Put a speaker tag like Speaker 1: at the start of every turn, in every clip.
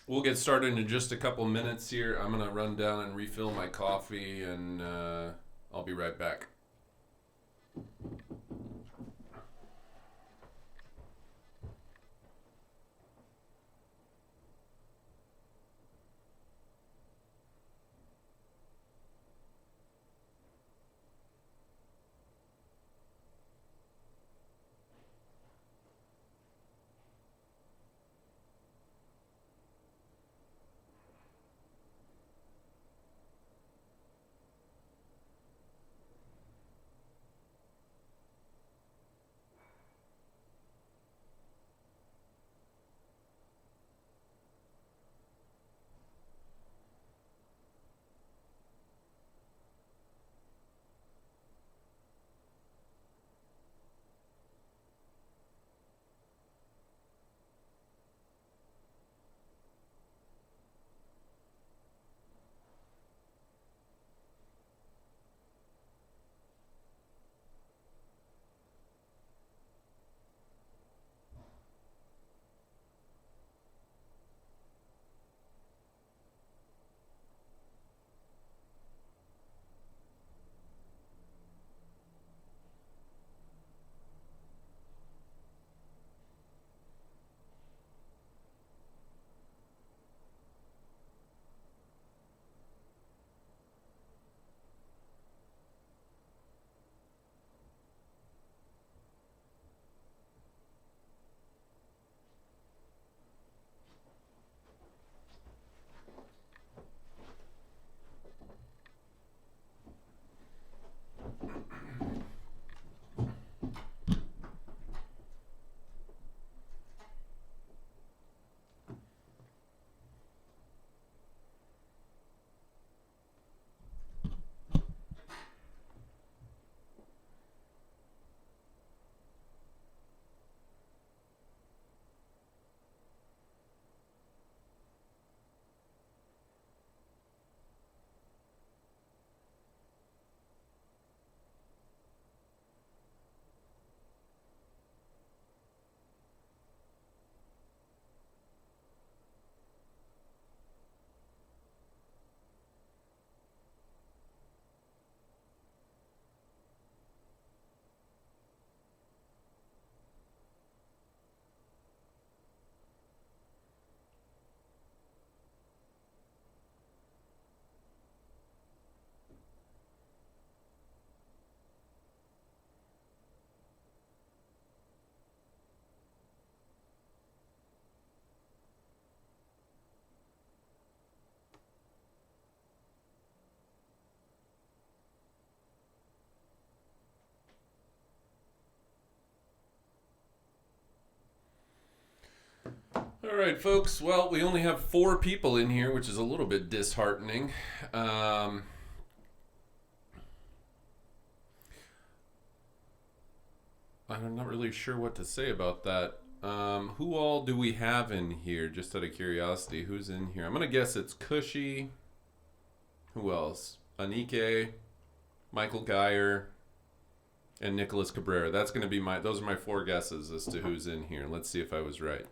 Speaker 1: We'll get started in just a couple minutes here. I'm going to run down and refill my coffee, and I'll be right back. All right, folks. Well, we only have 4 people in here, which is a little bit disheartening. Um, I'm not really sure what to say about that. Who all do we have in here? Just out of curiosity, who's in here? I'm gonna guess it's Cushy. Who else? Anike, Michael Geyer, and Nicholas Cabrera. That's gonna be my. Those are my 4 guesses as to who's in here. Let's see if I was right.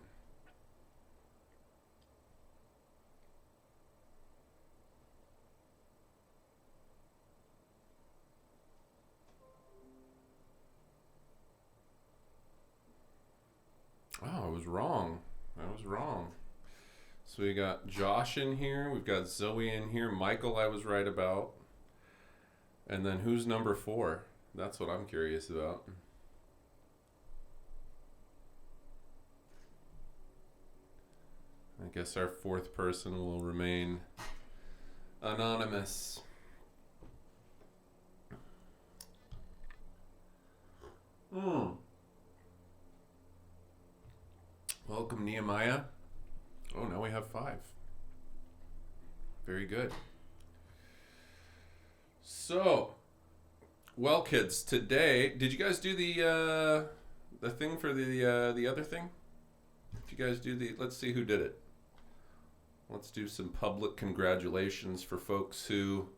Speaker 1: Oh, I was wrong. I was wrong. So we got Josh in here. We've got Zoe in here. Michael, I was right about. And then who's number 4? That's what I'm curious about. I guess our 4th person will remain anonymous. Hmm. Welcome, Nehemiah. Oh, now we have 5. Very good. So, well, kids, today, did you guys do the thing for the other thing? Did you guys do the? Let's see who did it. Let's do some public congratulations for folks who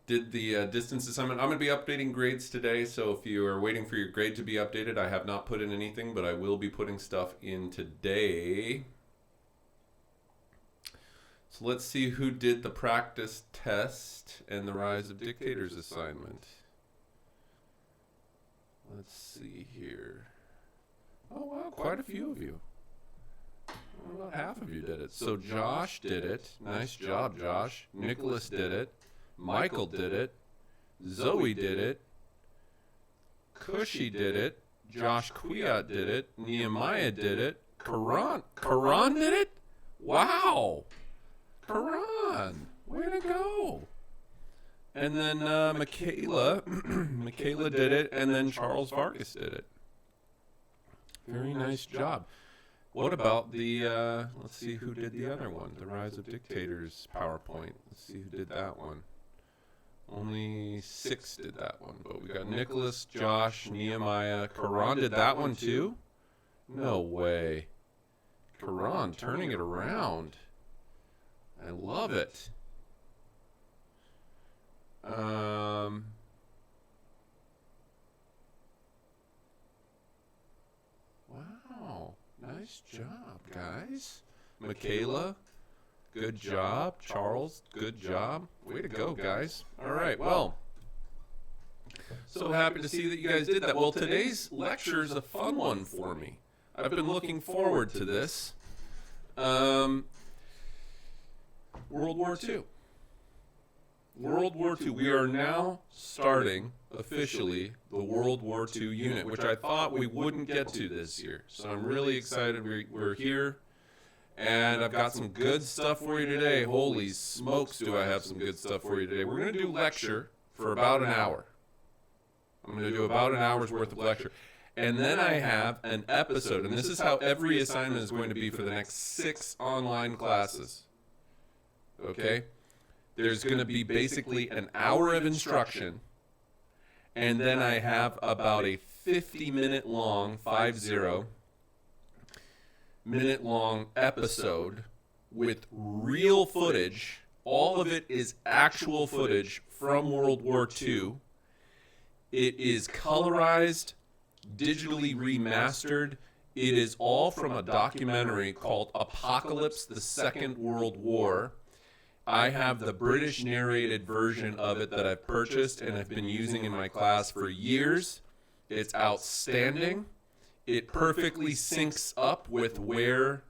Speaker 1: did the distance assignment. I'm going to be updating grades today, so if you are waiting for your grade to be updated, I have not put in anything, but I will be putting stuff in today. So let's see who did the practice test and the Rise of Dictators assignment. Let's see here. Oh, wow, quite a few of you. Well, about half of you did it. So Josh did it. Nice job, Josh. Nicholas did it. Michael did it. Zoe did it. Cushy did it. Josh Kwiat did it. Nehemiah did it. Karan did it? Wow. Karan. Way to go. And then Michaela did it, and then Charles Vargas did it. Very nice job. What about the, let's see who did the other one, the Rise of Dictators PowerPoint. Let's see who did that one. Only 6 did that one, but we got Nicholas, Josh, Nehemiah. Karan did that one too? No way. Karan turning it around. I love it. Wow. Nice job, guys. Michaela, good job. Charles, good job. Way to go, guys. All right, well, so happy to see that you guys did that. Well, today's lecture is a fun one for me. I've been looking forward to this. World War II. World War II. We are now starting officially the World War II unit, which I thought we wouldn't get to this year. So I'm really excited we're here. And I've got some good stuff for you today. Holy smokes, do I have some good stuff for you today. We're going to do lecture for about an hour. I'm going to do about an hour's worth of lecture. And then I have an episode, and this is how every assignment is going to be for the next 6 online classes. Okay? There's going to be basically an hour of instruction, and then I have about a 50-minute long, 50-minute long episode with real footage. All of it is actual footage from World War II. It is colorized, digitally remastered. It is all from a documentary called Apocalypse: The Second World War. I have the British narrated version of it that I've purchased and I've been using in my class for years. It's outstanding. It perfectly syncs up with where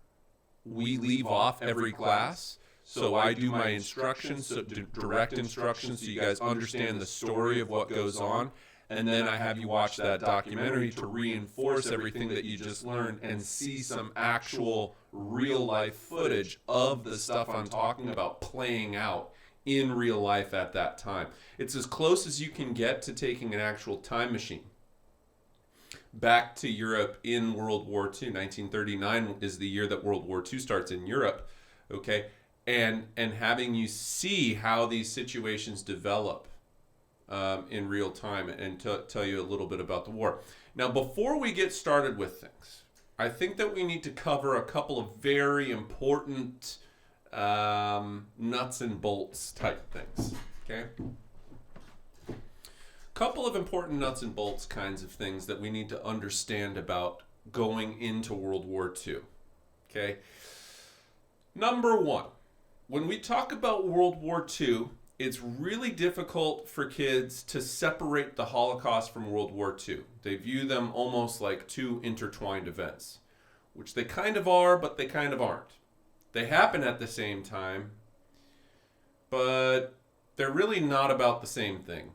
Speaker 1: we leave off every class. So I do my instructions, so direct instructions, so you guys understand the story of what goes on. And then I have you watch that documentary to reinforce everything that you just learned and see some actual real-life footage of the stuff I'm talking about playing out in real life at that time. It's as close as you can get to taking an actual time machine back to Europe in World War II. 1939 is the year that World War II starts in Europe, okay? And having you see how these situations develop in real time and tell you a little bit about the war. Now, before we get started with things, I think that we need to cover a couple of very important nuts and bolts type things, okay? Couple of important nuts and bolts kinds of things that we need to understand about going into World War II, okay? Number one, when we talk about World War II, it's really difficult for kids to separate the Holocaust from World War II. They view them almost like 2 intertwined events, which they kind of are, but they kind of aren't. They happen at the same time, but they're really not about the same thing,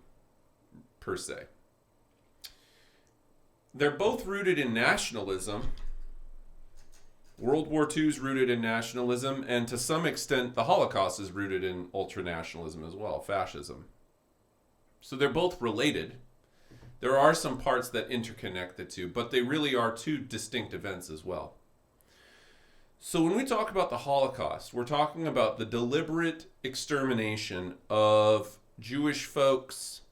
Speaker 1: per se. They're both rooted in nationalism. World War II is rooted in nationalism, and to some extent, the Holocaust is rooted in ultranationalism as well, fascism. So they're both related. There are some parts that interconnect the two, but they really are 2 distinct events as well. So when we talk about the Holocaust, we're talking about the deliberate extermination of Jewish folks,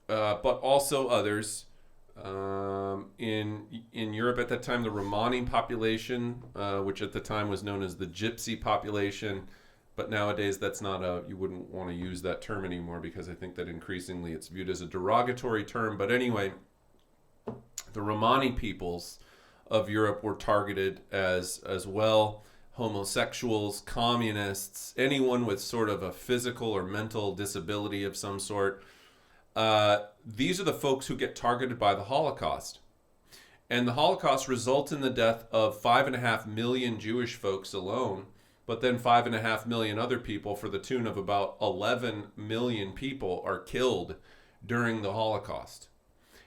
Speaker 1: but also others. In Europe at that time, the Romani population, which at the time was known as the Gypsy population, but nowadays that's not you wouldn't want to use that term anymore because I think that increasingly it's viewed as a derogatory term. But anyway, the Romani peoples of Europe were targeted as well. homosexuals, communists, anyone with sort of a physical or mental disability of some sort. These are the folks who get targeted by the Holocaust. And the Holocaust results in the death of 5.5 million Jewish folks alone, but then 5.5 million other people, for the tune of about 11 million people, are killed during the Holocaust.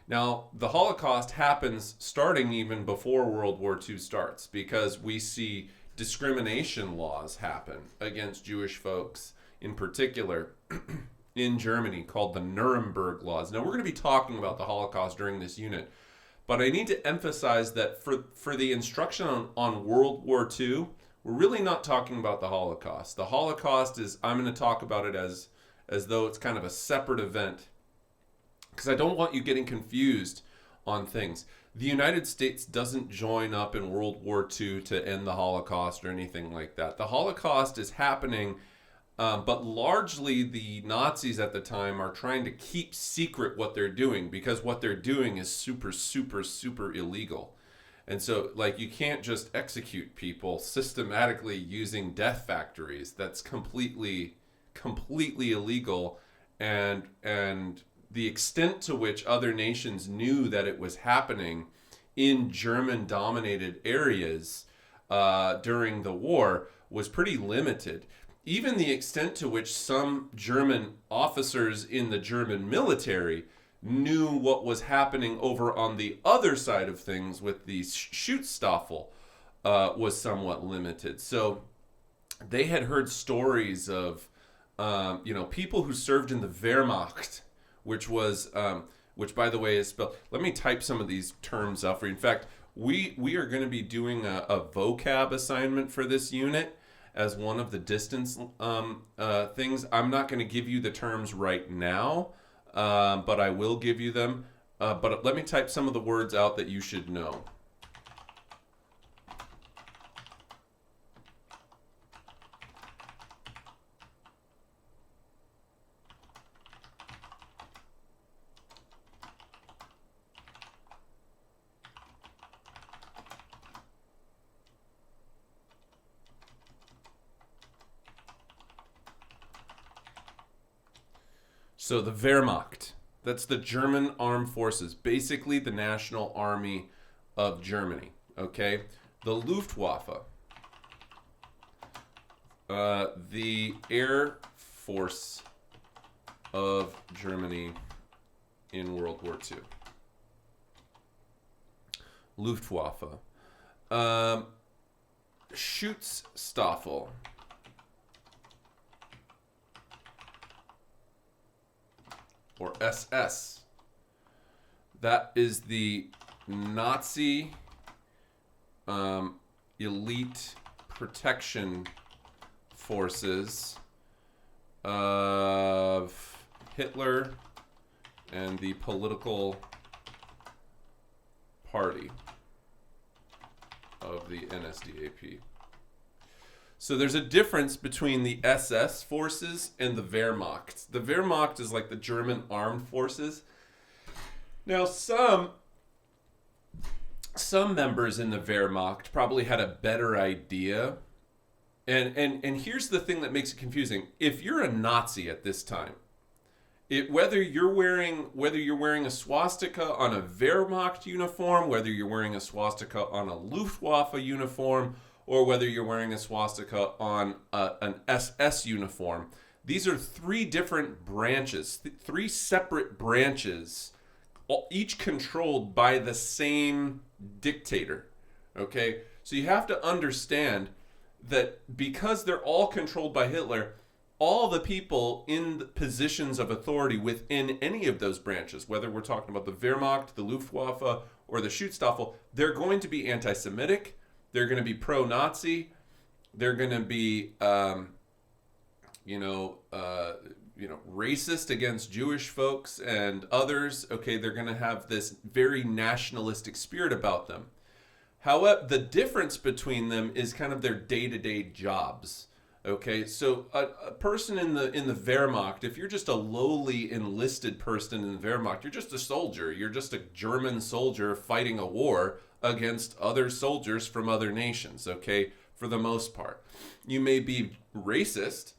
Speaker 1: Now, the Holocaust happens starting even before World War II starts, because we see discrimination laws happen against Jewish folks, in particular in Germany, called the Nuremberg laws. Now, we're going to be talking about the Holocaust during this unit, but I need to emphasize that for the instruction on World War II, we're really not talking about the Holocaust. The Holocaust is, I'm going to talk about it as though it's kind of a separate event, because I don't want you getting confused on things. The United States doesn't join up in World War II to end the Holocaust or anything like that. The Holocaust is happening, but largely the Nazis at the time are trying to keep secret what they're doing, because what they're doing is super, super, super illegal. And so, like, you can't just execute people systematically using death factories. That's completely illegal. And the extent to which other nations knew that it was happening in German-dominated areas during the war was pretty limited. Even the extent to which some German officers in the German military knew what was happening over on the other side of things with the Schutzstaffel was somewhat limited. So they had heard stories of people who served in the Ver Macht, which by the way is spelled. Let me type some of these terms up for you. In fact, we are going to be doing a vocab assignment for this unit as one of the distance things. I'm not going to give you the terms right now, but I will give you them. But let me type some of the words out that you should know. So the Wehrmacht, that's the German armed forces, basically the national army of Germany, okay? The Luftwaffe, the Air Force of Germany in World War II. Luftwaffe. Schutzstaffel. Or SS. That is the Nazi elite protection forces of Hitler and the political party of the NSDAP. So there's a difference between the SS forces and the Wehrmacht. The Wehrmacht is like the German armed forces. Now, some members in the Wehrmacht probably had a better idea. And here's the thing that makes it confusing. If you're a Nazi at this time, whether you're wearing a swastika on a Wehrmacht uniform, whether you're wearing a swastika on a Luftwaffe uniform, or whether you're wearing a swastika on an SS uniform. These are three different branches, three separate branches, each controlled by the same dictator, okay? So you have to understand that because they're all controlled by Hitler, all the people in the positions of authority within any of those branches, whether we're talking about the Wehrmacht, the Luftwaffe, or the Schutzstaffel, they're going to be anti-Semitic. They're going to be pro-Nazi. They're going to be, racist against Jewish folks and others. Okay, they're going to have this very nationalistic spirit about them. However, the difference between them is kind of their day-to-day jobs. Okay, so a person in the Wehrmacht, if you're just a lowly enlisted person in the Wehrmacht, you're just a soldier. You're just a German soldier fighting a war against other soldiers from other nations, okay? for the most part. You may be racist,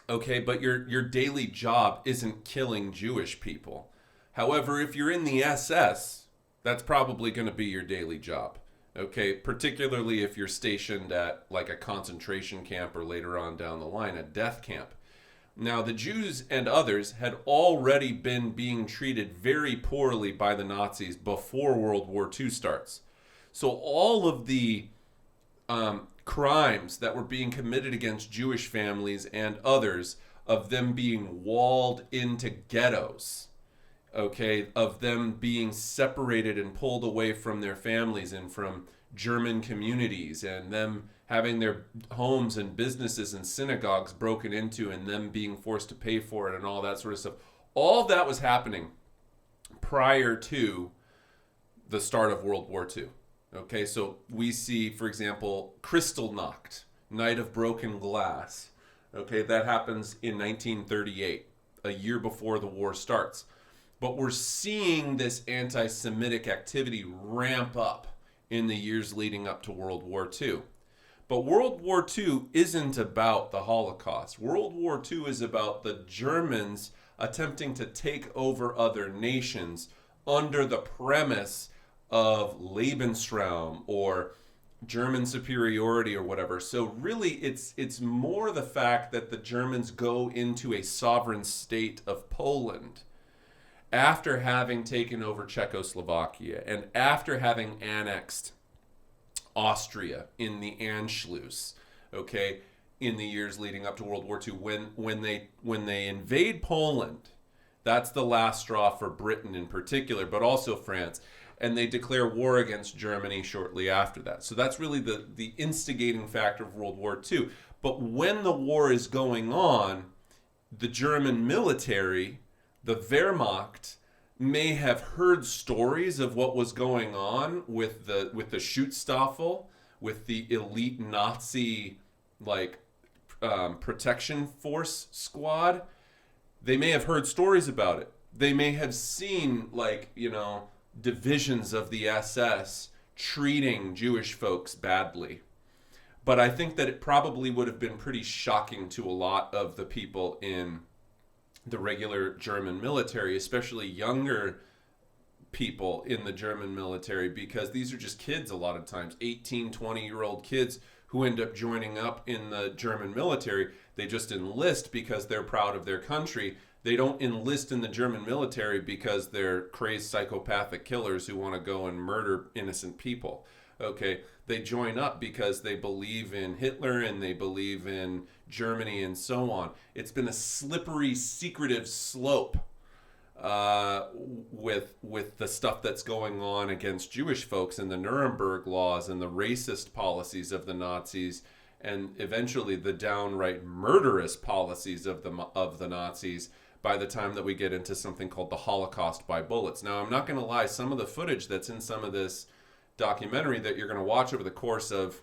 Speaker 1: okay, but your daily job isn't killing Jewish people. However, if you're in the SS, that's probably going to be your daily job, okay, particularly if you're stationed at like a concentration camp or later on down the line, a death camp. Now, the Jews and others had already been being treated very poorly by the Nazis before World War II starts. So all of the crimes that were being committed against Jewish families and others, of them being walled into ghettos, okay, of them being separated and pulled away from their families and from German communities, and them having their homes and businesses and synagogues broken into and them being forced to pay for it and all that sort of stuff. All of that was happening prior to the start of World War II. Okay, so we see, for example, Kristallnacht, Night of Broken Glass. Okay, that happens in 1938, a year before the war starts. But we're seeing this anti-Semitic activity ramp up in the years leading up to World War II. But World War II isn't about the Holocaust. World War II is about the Germans attempting to take over other nations under the premise of Lebensraum or German superiority or whatever. So really it's more the fact that the Germans go into a sovereign state of Poland after having taken over Czechoslovakia and after having annexed Austria in the Anschluss, okay, in the years leading up to World War II. When they invade Poland, that's the last straw for Britain in particular, but also France. And they declare war against Germany shortly after that. So that's really the instigating factor of World War II. But when the war is going on, the German military, the Wehrmacht, may have heard stories of what was going on with the Schutzstaffel, with the elite Nazi protection force squad. They may have heard stories about it. They may have seen divisions of the SS treating Jewish folks badly. But I think that it probably would have been pretty shocking to a lot of the people in the regular German military, especially younger people in the German military, because these are just kids a lot of times, 18, 20-year-old kids who end up joining up in the German military. They just enlist because they're proud of their country. They don't enlist in the German military because they're crazed psychopathic killers who want to go and murder innocent people. Okay, they join up because they believe in Hitler and they believe in Germany and so on. It's been a slippery, secretive slope with the stuff that's going on against Jewish folks and the Nuremberg laws and the racist policies of the Nazis, and eventually the downright murderous policies of the Nazis by the time that we get into something called the Holocaust by bullets. Now, I'm not going to lie, some of the footage that's in some of this documentary that you're going to watch over the course of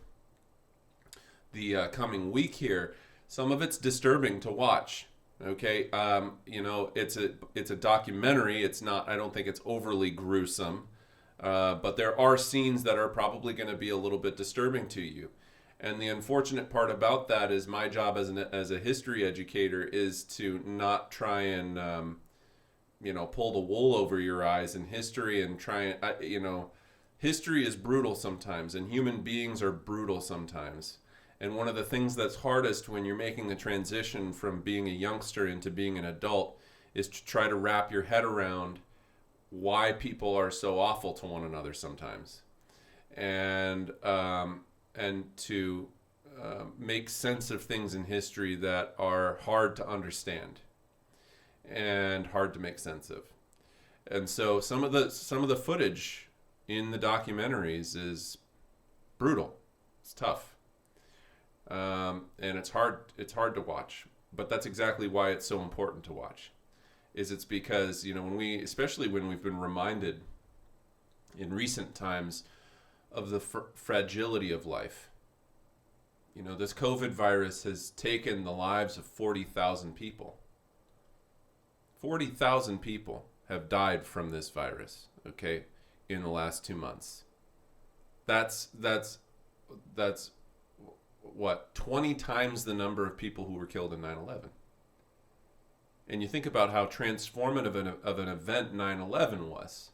Speaker 1: the coming week here, some of it's disturbing to watch. Okay, it's a documentary. It's not. I don't think it's overly gruesome, but there are scenes that are probably going to be a little bit disturbing to you. And the unfortunate part about that is my job as a history educator is to not try and pull the wool over your eyes in history and try and history is brutal sometimes, and human beings are brutal sometimes. And one of the things that's hardest when you're making the transition from being a youngster into being an adult is to try to wrap your head around why people are so awful to one another sometimes, and to make sense of things in history that are hard to understand and hard to make sense of. And so some of the footage in the documentaries is brutal. It's tough. And it's hard to watch, but that's exactly why it's so important to watch. It's because, especially when we've been reminded in recent times of the fragility of life. This COVID virus has taken the lives of 40,000 people. 40,000 people have died from this virus, okay, in the last 2 months. That's 20 times the number of people who were killed in 9/11. And you think about how transformative of an event 9/11 was,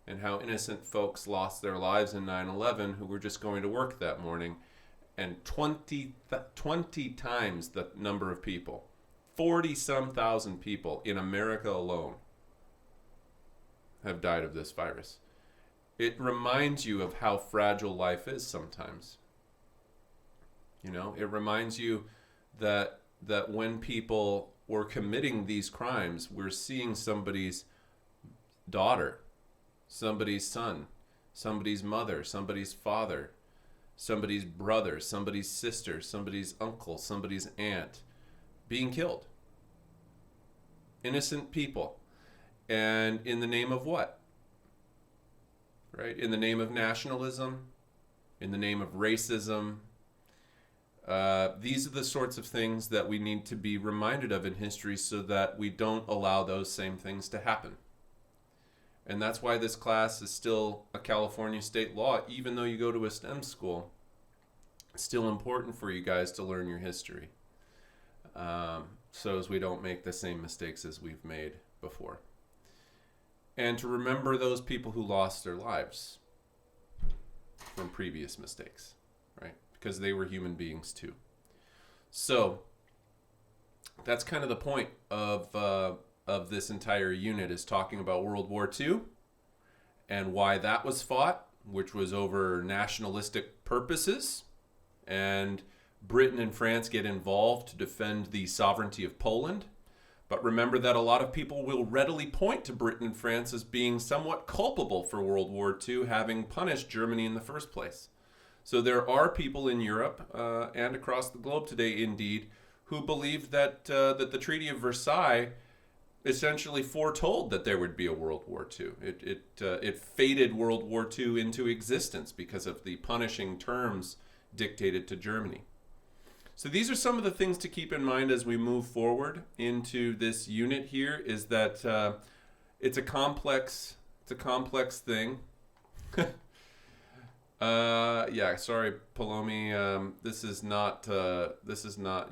Speaker 1: and how innocent folks lost their lives in 9/11 who were just going to work that morning, and 20 times the number of people, 40-some thousand people in America alone have died of this virus. It reminds you of how fragile life is sometimes. You know, it reminds you that when people were committing these crimes, we're seeing somebody's daughter, somebody's son, somebody's mother, somebody's father, somebody's brother, somebody's sister, somebody's uncle, somebody's aunt being killed. Innocent people. And in the name of what? Right? In the name of nationalism, in the name of racism. These are the sorts of things that we need to be reminded of in history so that we don't allow those same things to happen. And that's why this class is still a California state law, even though you go to a STEM school. It's still important for you guys to learn your history, so as we don't make the same mistakes as we've made before. And to remember those people who lost their lives from previous mistakes, right? Because they were human beings too. So that's kind of the point of this entire unit, is talking about World War II and why that was fought, which was over nationalistic purposes. And Britain and France get involved to defend the sovereignty of Poland. But remember that a lot of people will readily point to Britain and France as being somewhat culpable for World War II, having punished Germany in the first place. So there are people in Europe and across the globe today, indeed, who believe that that the Treaty of Versailles essentially foretold that there would be a World War II. It fated World War II into existence because of the punishing terms dictated to Germany. So these are some of the things to keep in mind as we move forward into this unit here, is that it's a complex thing. Yeah, sorry, Palomi. This is not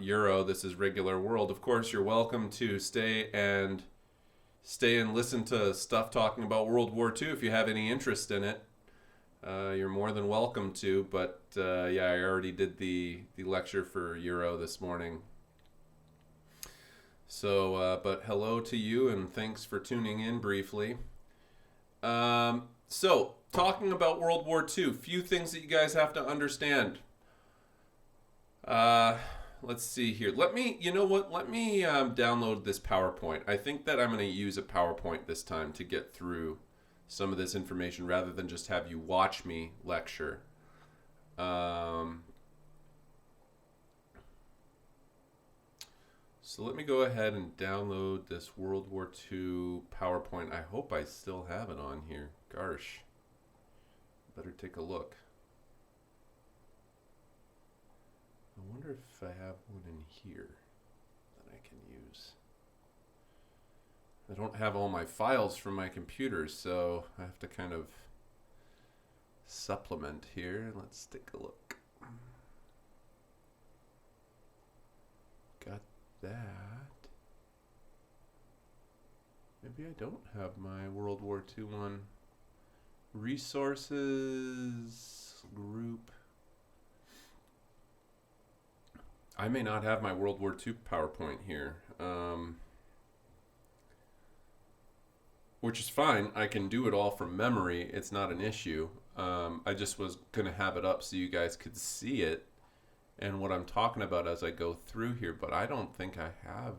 Speaker 1: Euro. This is regular world. Of course, you're welcome to stay and listen to stuff talking about World War II if you have any interest in it. You're more than welcome to. But yeah, I already did the lecture for Euro this morning. So, but hello to you and thanks for tuning in briefly. So, talking about World War II, few things that you guys have to understand. Let's see here. You know what? Let me download this PowerPoint. I think that I'm going to use a PowerPoint this time to get through some of this information rather than just have you watch me lecture. So let me go ahead and download this World War II PowerPoint. I hope I still have it on here. Gosh. Better take a look. I wonder if I have one in here that I can use. I don't have all my files from my computer, so I have to kind of supplement here. Let's take a look. Got that. Maybe I don't have my World War II one. Resources group. I may not have my World War II PowerPoint here, which is fine. I can do it all from memory. It's not an issue. I just was going to have it up so you guys could see it and what I'm talking about as I go through here, but I don't think I have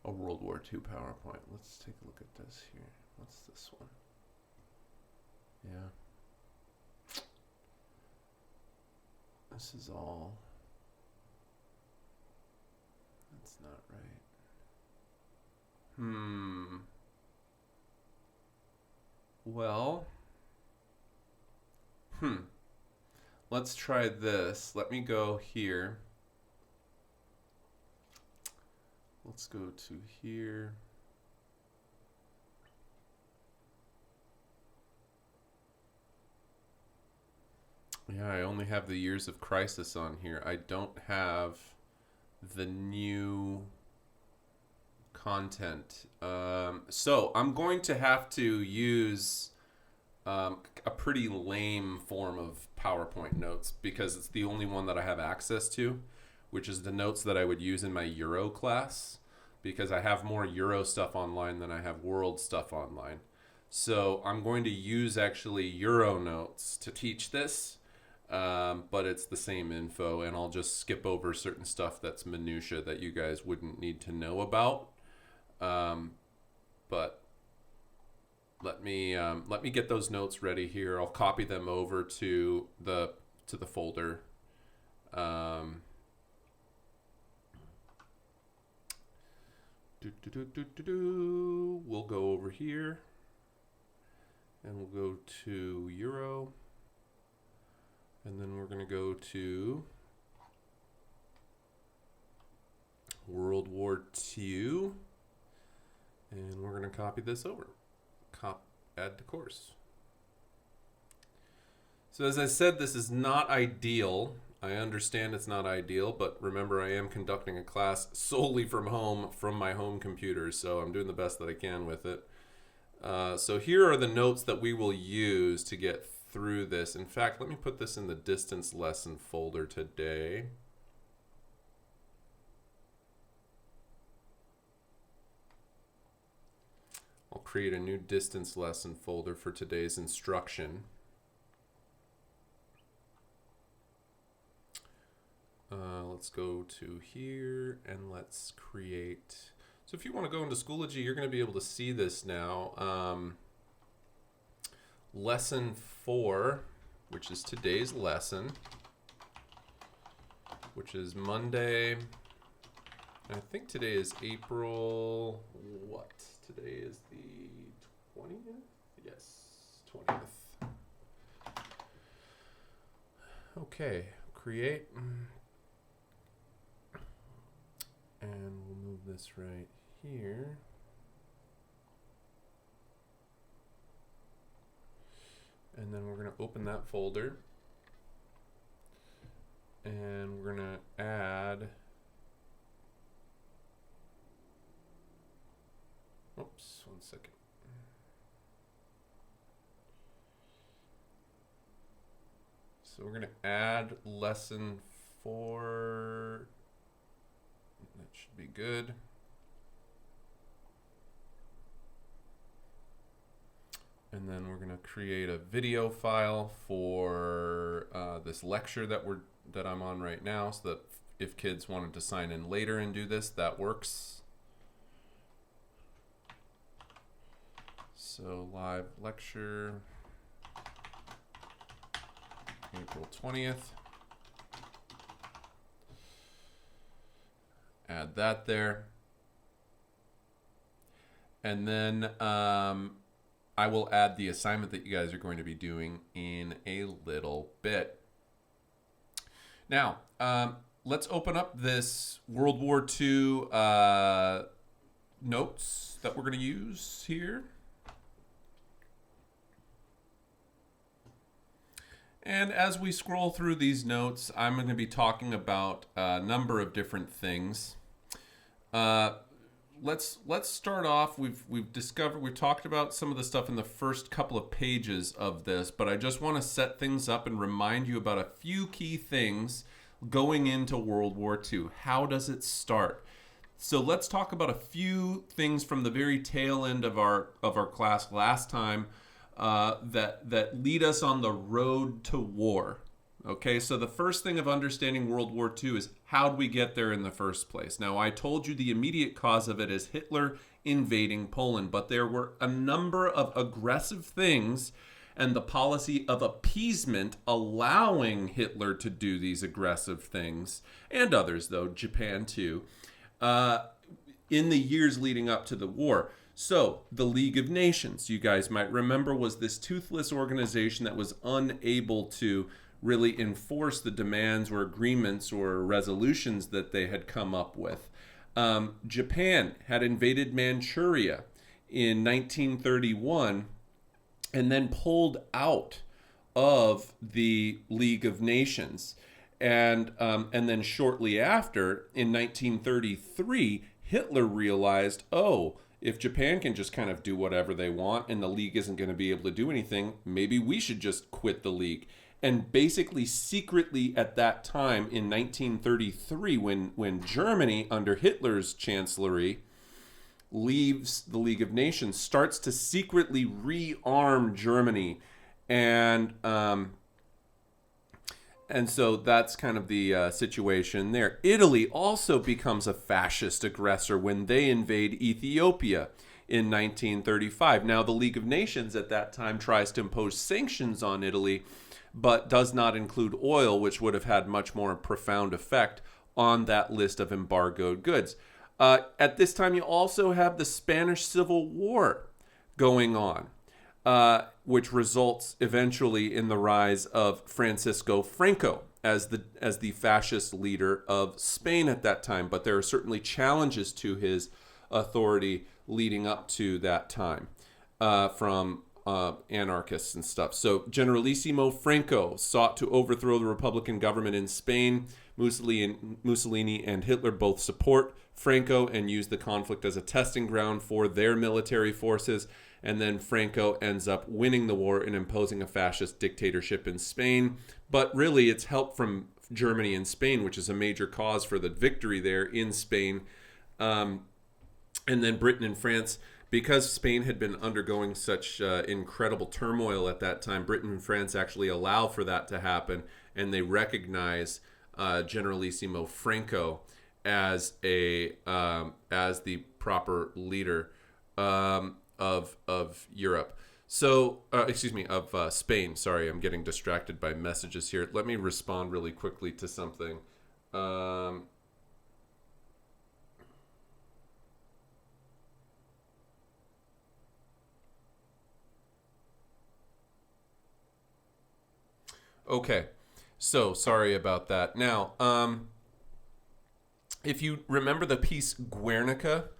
Speaker 1: a World War II PowerPoint. Let's take a look at this here. What's this one? Yeah. This is all. That's not right. Well. Let's try this. Let me go here. Let's go to here. Yeah, I only have the Years of Crisis on here. I don't have the new content. So I'm going to have to use a pretty lame form of PowerPoint notes because it's the only one that I have access to, which is the notes that I would use in my Euro class, because I have more Euro stuff online than I have world stuff online. So I'm going to use actually Euro notes to teach this, but it's the same info, and I'll just skip over certain stuff that's minutia that you guys wouldn't need to know about. But let me get those notes ready here. I'll copy them over to the folder. We'll go over here, and we'll go to Euro, and then we're going to go to World War II, and we're going to copy this over. Add to course. So as I said, this is not ideal. I understand it's not ideal, but remember, I am conducting a class solely from home, from my home computer, so I'm doing the best that I can with it. So here are the notes that we will use to get through this. In fact, let me put this in the distance lesson folder today. I'll create a new distance lesson folder for today's instruction. Let's go to here and let's create. So if you want to go into Schoology, you're going to be able to see this now. Lesson 4, which is today's lesson, which is Monday. I think today is April, what? Today is the 20th? Yes, 20th. Okay, create. And we'll move this right here. And then we're going to open that folder. And we're going to add. Oops, one second. So we're going to add lesson 4. That should be good. And then we're going to create a video file for this lecture that I'm on right now, so that if kids wanted to sign in later and do this, that works. So live lecture, April 20th. Add that there. And then I will add the assignment that you guys are going to be doing in a little bit. Now, let's open up this World War II notes that we're going to use here. And as we scroll through these notes, I'm going to be talking about a number of different things. Let's start off. We've talked about some of the stuff in the first couple of pages of this, but I just want to set things up and remind you about a few key things going into World War II. How does it start? So let's talk about a few things from the very tail end of our class last time that lead us on the road to war. Okay, so the first thing of understanding World War II is how did we get there in the first place? Now, I told you the immediate cause of it is Hitler invading Poland, but there were a number of aggressive things and the policy of appeasement allowing Hitler to do these aggressive things, and others, though, Japan too, in the years leading up to the war. So, the League of Nations, you guys might remember, was this toothless organization that was unable to really enforce the demands or agreements or resolutions that they had come up with. Japan had invaded Manchuria in 1931 and then pulled out of the League of Nations. And then shortly after, in 1933, Hitler realized, oh, if Japan can just kind of do whatever they want and the League isn't going to be able to do anything, maybe we should just quit the League. And basically, secretly at that time in 1933, when Germany, under Hitler's chancellery, leaves the League of Nations, starts to secretly rearm Germany. And so that's kind of the situation there. Italy also becomes a fascist aggressor when they invade Ethiopia in 1935. Now, the League of Nations at that time tries to impose sanctions on Italy, but does not include oil, which would have had much more profound effect on that list of embargoed goods. At this time, you also have the Spanish Civil War going on, which results eventually in the rise of Francisco Franco as the fascist leader of Spain at that time. But there are certainly challenges to his authority leading up to that time from anarchists and stuff. So Generalissimo Franco sought to overthrow the Republican government in Spain. Mussolini and Hitler both support Franco and use the conflict as a testing ground for their military forces. And then Franco ends up winning the war and imposing a fascist dictatorship in Spain. But really, it's help from Germany and Spain, which is a major cause for the victory there in Spain. And then Britain and France, because Spain had been undergoing such incredible turmoil at that time, Britain and France actually allow for that to happen, and they recognize Generalissimo Franco as the proper leader of Europe. So, of Spain. Sorry, I'm getting distracted by messages here. Let me respond really quickly to something. Okay, so sorry about that. Now, if you remember the piece Guernica,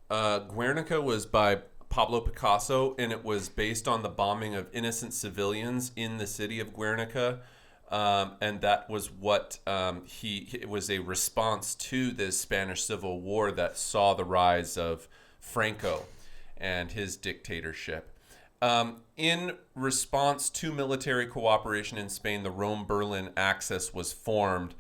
Speaker 1: Guernica was by Pablo Picasso, and it was based on the bombing of innocent civilians in the city of Guernica, and that was what it was a response to this Spanish Civil War that saw the rise of Franco and his dictatorship. In response to military cooperation in Spain, the Rome-Berlin Axis was formed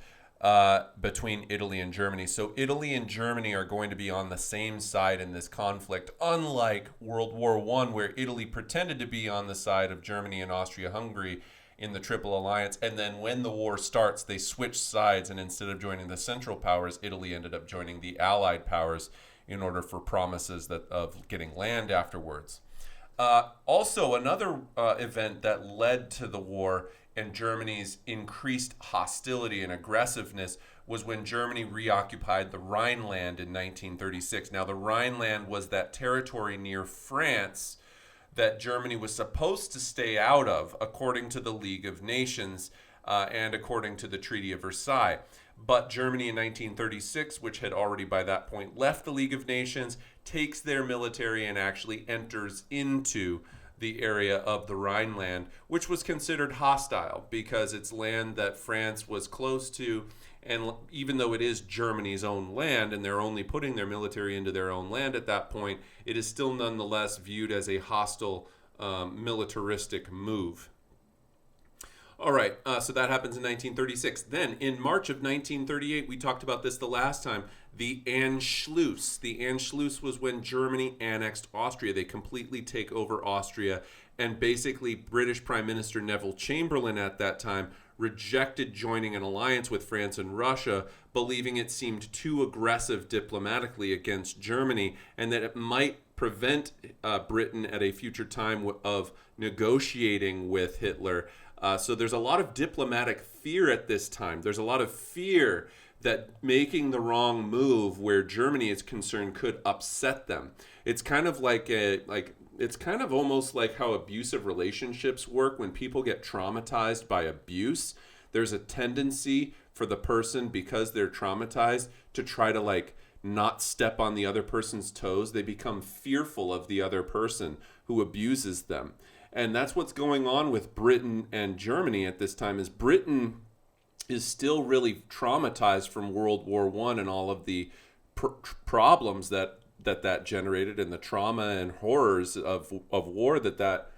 Speaker 1: between Italy and Germany. So Italy and Germany are going to be on the same side in this conflict, unlike World War I, where Italy pretended to be on the side of Germany and Austria-Hungary in the Triple Alliance. And then when the war starts, they switch sides, and instead of joining the Central Powers, Italy ended up joining the Allied Powers in order for promises of getting land afterwards. Also, another event that led to the war and Germany's increased hostility and aggressiveness was when Germany reoccupied the Rhineland in 1936. Now, the Rhineland was that territory near France that Germany was supposed to stay out of, according to the League of Nations and according to the Treaty of Versailles. But Germany in 1936, which had already by that point left the League of Nations, takes their military and actually enters into the area of the Rhineland, which was considered hostile because it's land that France was close to. And even though it is Germany's own land and they're only putting their military into their own land at that point, it is still nonetheless viewed as a hostile militaristic move. All right, so that happens in 1936. Then, in March of 1938, we talked about this the last time, the Anschluss. The Anschluss was when Germany annexed Austria. They completely take over Austria, and basically British Prime Minister Neville Chamberlain at that time rejected joining an alliance with France and Russia, believing it seemed too aggressive diplomatically against Germany, and that it might prevent Britain at a future time of negotiating with Hitler. So there's a lot of diplomatic fear at this time. There's a lot of fear that making the wrong move where Germany is concerned could upset them. It's kind of it's kind of almost like how abusive relationships work. When people get traumatized by abuse, there's a tendency for the person, because they're traumatized, to try to not step on the other person's toes. They become fearful of the other person who abuses them. And that's what's going on with Britain and Germany at this time. Is Britain is still really traumatized from World War I and all of the problems that generated, and the trauma and horrors of war that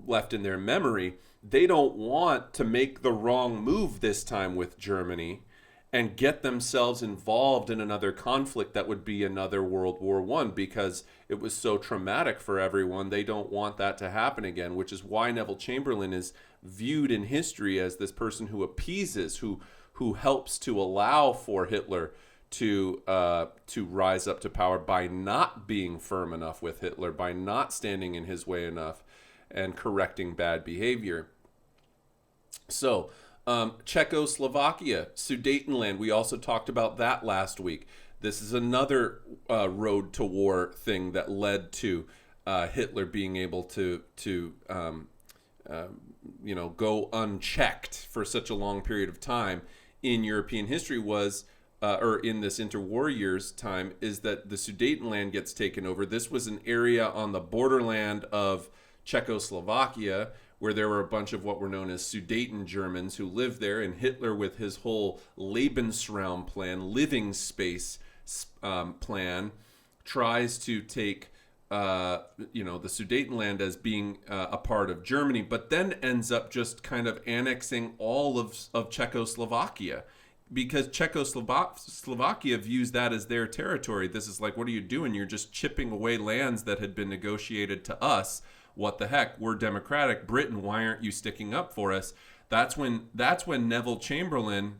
Speaker 1: left in their memory. They don't want to make the wrong move this time with Germany and get themselves involved in another conflict that would be another World War I, because it was so traumatic for everyone. They don't want that to happen again, which is why Neville Chamberlain is viewed in history as this person who appeases, who helps to allow for Hitler to rise up to power by not being firm enough with Hitler, by not standing in his way enough and correcting bad behavior. So, Czechoslovakia, Sudetenland, we also talked about that last week. This is another road to war thing that led to Hitler being able to go unchecked for such a long period of time in European history was, or in this interwar years time, is that the Sudetenland gets taken over. This was an area on the borderland of Czechoslovakia where there were a bunch of what were known as Sudeten Germans who lived there, and Hitler, with his whole Lebensraum plan, living space plan, tries to take the Sudetenland as being a part of Germany, but then ends up just kind of annexing all of Czechoslovakia, because Czechoslovakia views that as their territory. This is like, what are you doing? You're just chipping away lands that had been negotiated to us. What the heck? We're democratic. Britain, why aren't you sticking up for us? That's when Neville Chamberlain,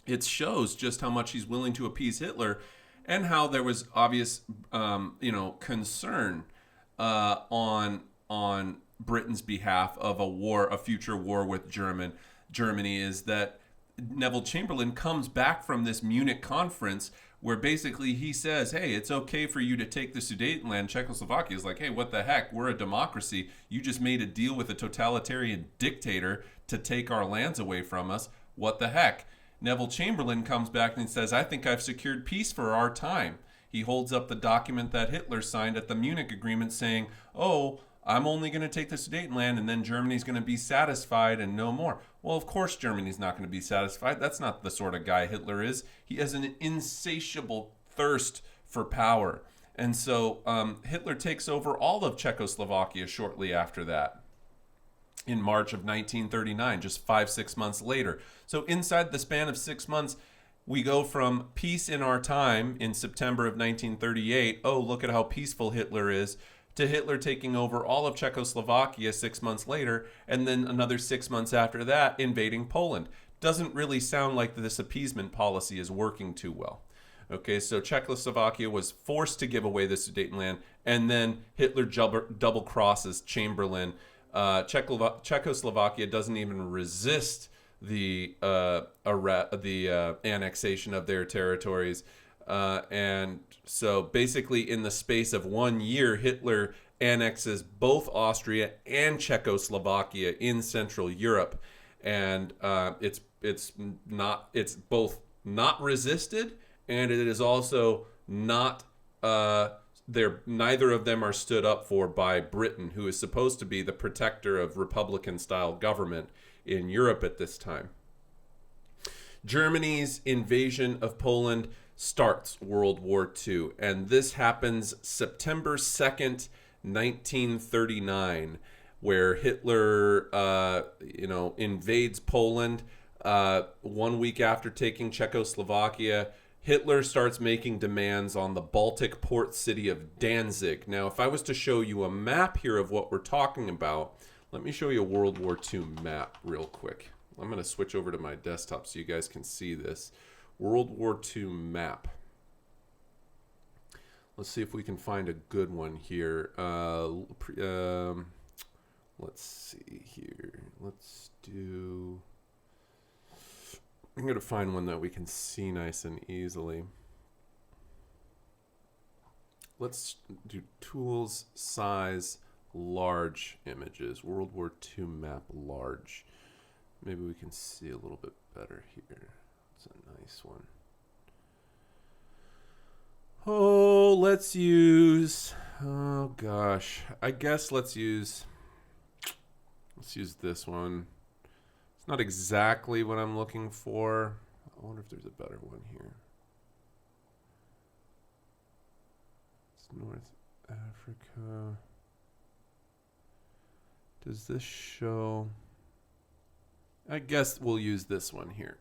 Speaker 1: it shows just how much he's willing to appease Hitler, and how there was obvious concern on Britain's behalf of a future war with Germany, is that Neville Chamberlain comes back from this Munich conference where basically he says, hey, it's okay for you to take the Sudetenland. Czechoslovakia is like, hey, what the heck? We're a democracy. You just made a deal with a totalitarian dictator to take our lands away from us. What the heck? Neville Chamberlain comes back and says, I think I've secured peace for our time. He holds up the document that Hitler signed at the Munich agreement saying, oh, I'm only going to take the Sudetenland and then Germany's going to be satisfied and no more. Well, of course Germany's not going to be satisfied. That's not the sort of guy Hitler is. He has an insatiable thirst for power. And so Hitler takes over all of Czechoslovakia shortly after that, in March of 1939, just 5-6 months later. So inside the span of 6 months, we go from peace in our time in September of 1938, oh, look at how peaceful Hitler is, to Hitler taking over all of Czechoslovakia 6 months later, and then another 6 months after that, invading Poland. Doesn't really sound like this appeasement policy is working too well. Okay, so Czechoslovakia was forced to give away the Sudetenland, and then Hitler double crosses Chamberlain. Czechoslovakia doesn't even resist the annexation of their territories. And so basically in the space of 1 year, Hitler annexes both Austria and Czechoslovakia in Central Europe. And it's both not resisted, and it is also not neither of them are stood up for by Britain, who is supposed to be the protector of Republican-style government in Europe at this time. Germany's invasion of Poland starts World War II, and this happens September 2nd, 1939, where Hitler, invades Poland. 1 week after taking Czechoslovakia, Hitler starts making demands on the Baltic port city of Danzig. Now, if I was to show you a map here of what we're talking about, let me show you a World War II map real quick. I'm going to switch over to my desktop so you guys can see this. World War II map. Let's see if we can find a good one here. Let's see here. I'm going to find one that we can see nice and easily. Let's do tools, size, large images. World War II map, large. Maybe we can see a little bit better here. It's a nice one. Oh, let's use, I guess let's use, Let's use this one. It's not exactly what I'm looking for. I wonder if there's a better one here. It's North Africa. Does this show? I guess we'll use this one here.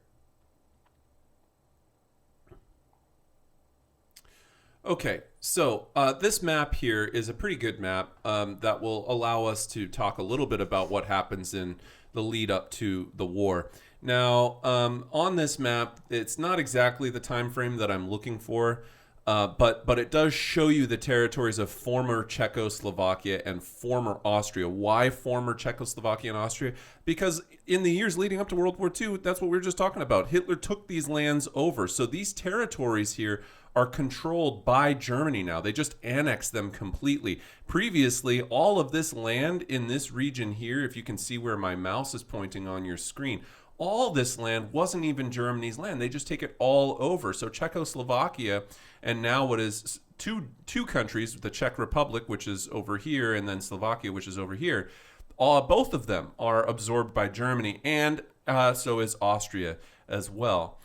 Speaker 1: Okay, so this map here is a pretty good map that will allow us to talk a little bit about what happens in the lead up to the war. Now, on this map, it's not exactly the time frame that I'm looking for, but it does show you the territories of former Czechoslovakia and former Austria. Why former Czechoslovakia and Austria? Because in the years leading up to World War II, that's what we were just talking about. Hitler took these lands over. So these territories here are controlled by Germany now. They just annexed them completely. Previously, all of this land in this region here, if you can see where my mouse is pointing on your screen, all this land wasn't even Germany's land. They just take it all over. So Czechoslovakia, and now what is two countries, the Czech Republic, which is over here, and then Slovakia, which is over here, both of them are absorbed by Germany, and so is Austria as well.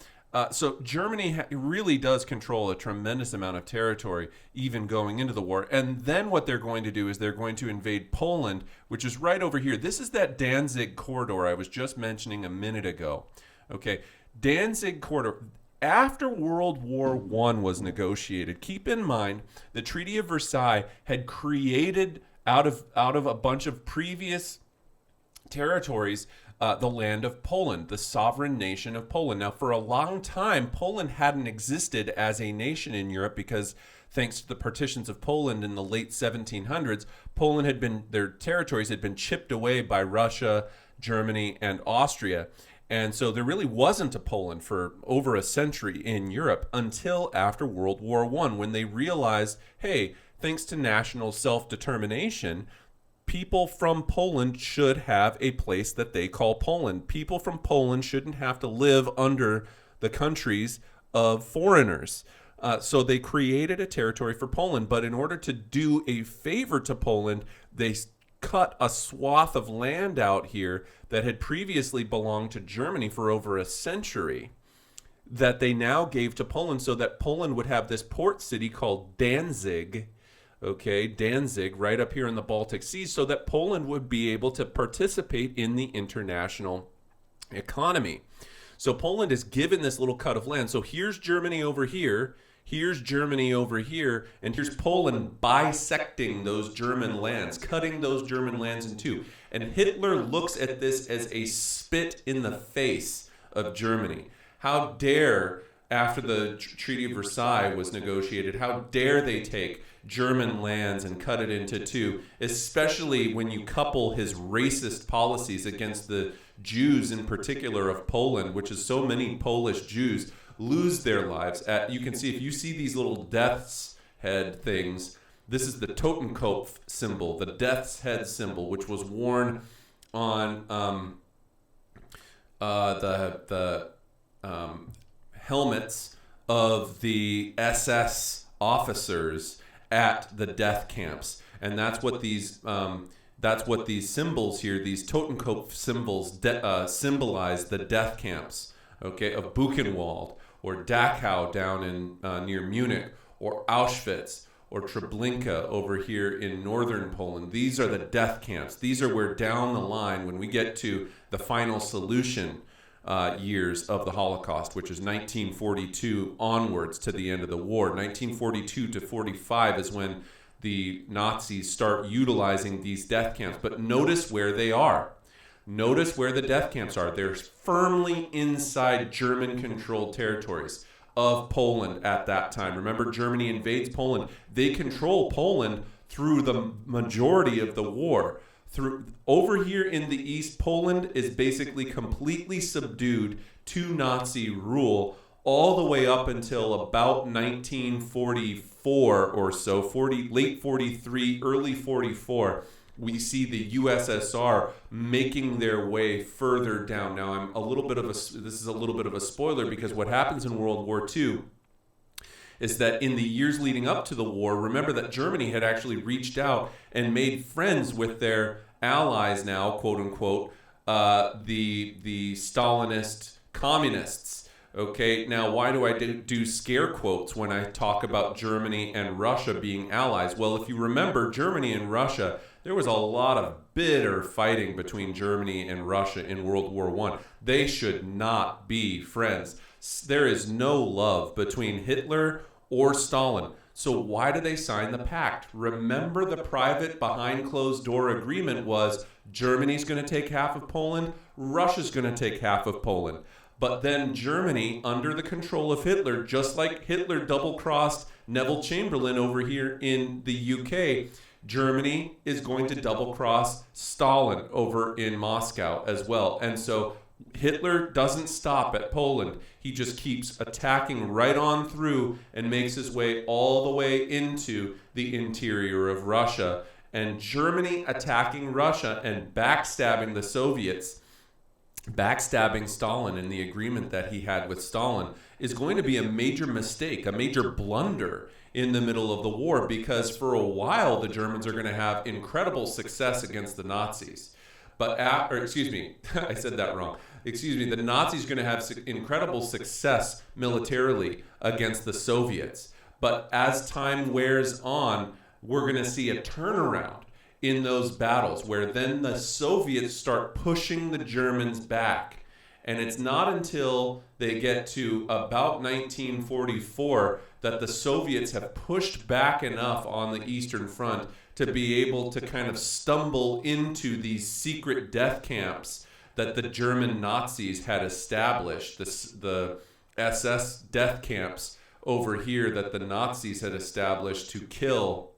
Speaker 1: So Germany really does control a tremendous amount of territory, even going into the war. And then what they're going to do is they're going to invade Poland, which is right over here. This is that Danzig corridor I was just mentioning a minute ago. Okay, Danzig corridor. After World War I was negotiated, keep in mind the Treaty of Versailles had created out of a bunch of previous territories the land of Poland, the sovereign nation of Poland. Now, for a long time, Poland hadn't existed as a nation in Europe because, thanks to the partitions of Poland in the late 1700s, their territories had been chipped away by Russia, Germany, and Austria. And so there really wasn't a Poland for over a century in Europe until after World War I, when they realized, hey, thanks to national self-determination, people from Poland should have a place that they call Poland. People from Poland shouldn't have to live under the countries of foreigners. So they created a territory for Poland. But in order to do a favor to Poland, they cut a swath of land out here that had previously belonged to Germany for over a century, that they now gave to Poland so that Poland would have this port city called Danzig. Okay, Danzig, right up here in the Baltic Sea, so that Poland would be able to participate in the international economy. So Poland is given this little cut of land. So here's Germany over here, here's Germany over here, and here's Poland bisecting those German lands, cutting those German lands in two. And Hitler looks at this as a spit in the face of Germany. How dare, after the Treaty of Versailles was negotiated, how dare they take German lands and cut it into two, especially when you couple his racist policies against the Jews in particular of Poland, which is so many Polish Jews lose their lives. You can see, if you see these little death's head things, this is the Totenkopf symbol, the death's head symbol, which was worn on the helmets of the SS officers at the death camps. And that's what these symbols here, these Totenkopf symbols, symbolize the death camps, okay, of Buchenwald or Dachau down in near Munich, or Auschwitz or Treblinka over here in northern Poland. These are the death camps. These are where down the line, when we get to the final solution years of the Holocaust, which is 1942 onwards to the end of the war. 1942 to 45 is when the Nazis start utilizing these death camps. But notice where they are. Notice where the death camps are. They're firmly inside German-controlled territories of Poland at that time. Remember, Germany invades Poland. They control Poland through the majority of the war. Over here in the east, Poland is basically completely subdued to Nazi rule all the way up until about 1944 or so, late 43, early 44. We see the USSR making their way further down. Now, this is a little bit of a spoiler, because what happens in World War II is that in the years leading up to the war, remember that Germany had actually reached out and made friends with their allies now, quote unquote, the Stalinist communists. Okay, now why do I do scare quotes when I talk about Germany and Russia being allies? Well, if you remember, Germany and Russia, there was a lot of bitter fighting between Germany and Russia in World War I. They should not be friends. There is no love between Hitler or Stalin. So why do they sign the pact? Remember, the private behind closed door agreement was Germany's going to take half of Poland, Russia's going to take half of Poland. But then Germany, under the control of Hitler, just like Hitler double-crossed Neville Chamberlain over here in the UK, Germany is going to double-cross Stalin over in Moscow as well. And so Hitler doesn't stop at Poland. He just keeps attacking right on through and makes his way all the way into the interior of Russia. And Germany attacking Russia and backstabbing the Soviets, backstabbing Stalin in the agreement that he had with Stalin, is going to be a major mistake, a major blunder in the middle of the war, because for a while the Germans are going to have incredible success against the Nazis. But, I said that wrong. The Nazis are going to have incredible success militarily against the Soviets. But as time wears on, we're going to see a turnaround in those battles where then the Soviets start pushing the Germans back. And it's not until they get to about 1944 that the Soviets have pushed back enough on the Eastern Front to be able to kind of stumble into these secret death camps that the German Nazis had established, the SS death camps over here that the Nazis had established to kill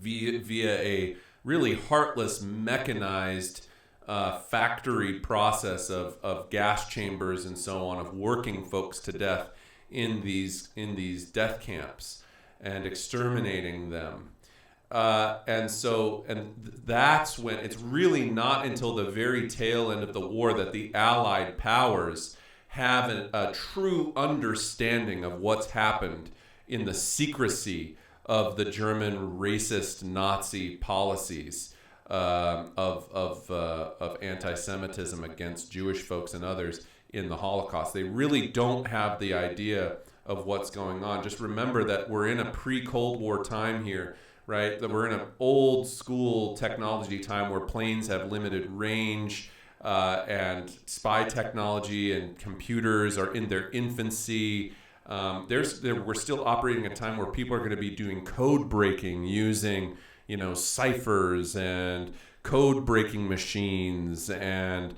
Speaker 1: via a really heartless, mechanized factory process of gas chambers and so on, of working folks to death in these death camps and exterminating them. And that's when it's really not until the very tail end of the war that the Allied powers have a true understanding of what's happened in the secrecy of the German racist Nazi policies of anti-Semitism against Jewish folks and others in the Holocaust. They really don't have the idea of what's going on. Just remember that we're in a pre-Cold War time here, right? That we're in an old school technology time where planes have limited range, and spy technology and computers are in their infancy. We're still operating at a time where people are going to be doing code breaking using, ciphers and code breaking machines and,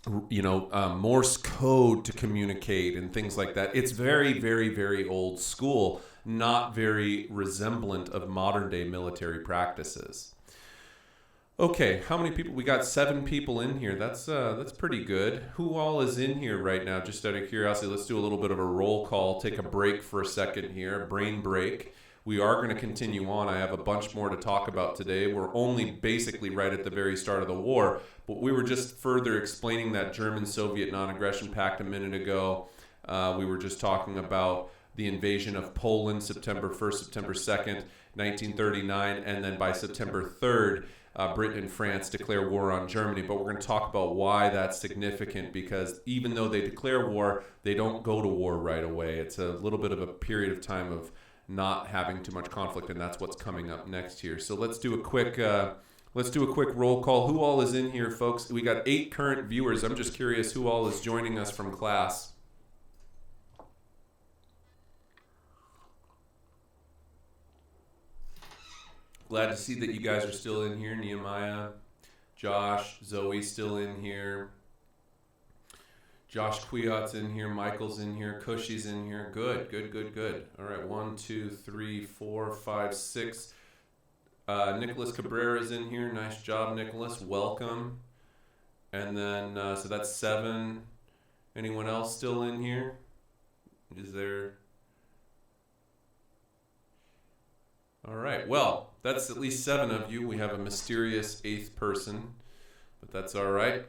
Speaker 1: Morse code to communicate and things like that. It's very, very, very old school, not very resemblant of modern day military practices. Okay, how many people? We got 7 people in here. That's pretty good. Who all is in here right now? Just out of curiosity, let's do a little bit of a roll call. Take a break for a second here, a brain break. We are going to continue on. I have a bunch more to talk about today. We're only basically right at the very start of the war, but we were just further explaining that German-Soviet non-aggression pact a minute ago. We were just talking about the invasion of Poland, September 1st, September 2nd, 1939, and then by September 3rd, Britain and France declare war on Germany. But we're going to talk about why that's significant, because even though they declare war, they don't go to war right away. It's a little bit of a period of time of not having too much conflict, and that's what's coming up next here. So let's do a quick roll call. Who all is in here, folks? We got 8 current viewers. I'm just curious who all is joining us from class. Glad to see that you guys are still in here. Nehemiah, Josh, Zoe still in here. Josh Quiot's in here. Michael's in here. Cushy's in here. Good. All right, 1, 2, 3, 4, 5, 6. Nicholas Cabrera's in here. Nice job, Nicholas. Welcome. And then, so that's 7. Anyone else still in here? Is there? All right. Well, that's at least 7 of you. We have a mysterious 8th person, but that's all right.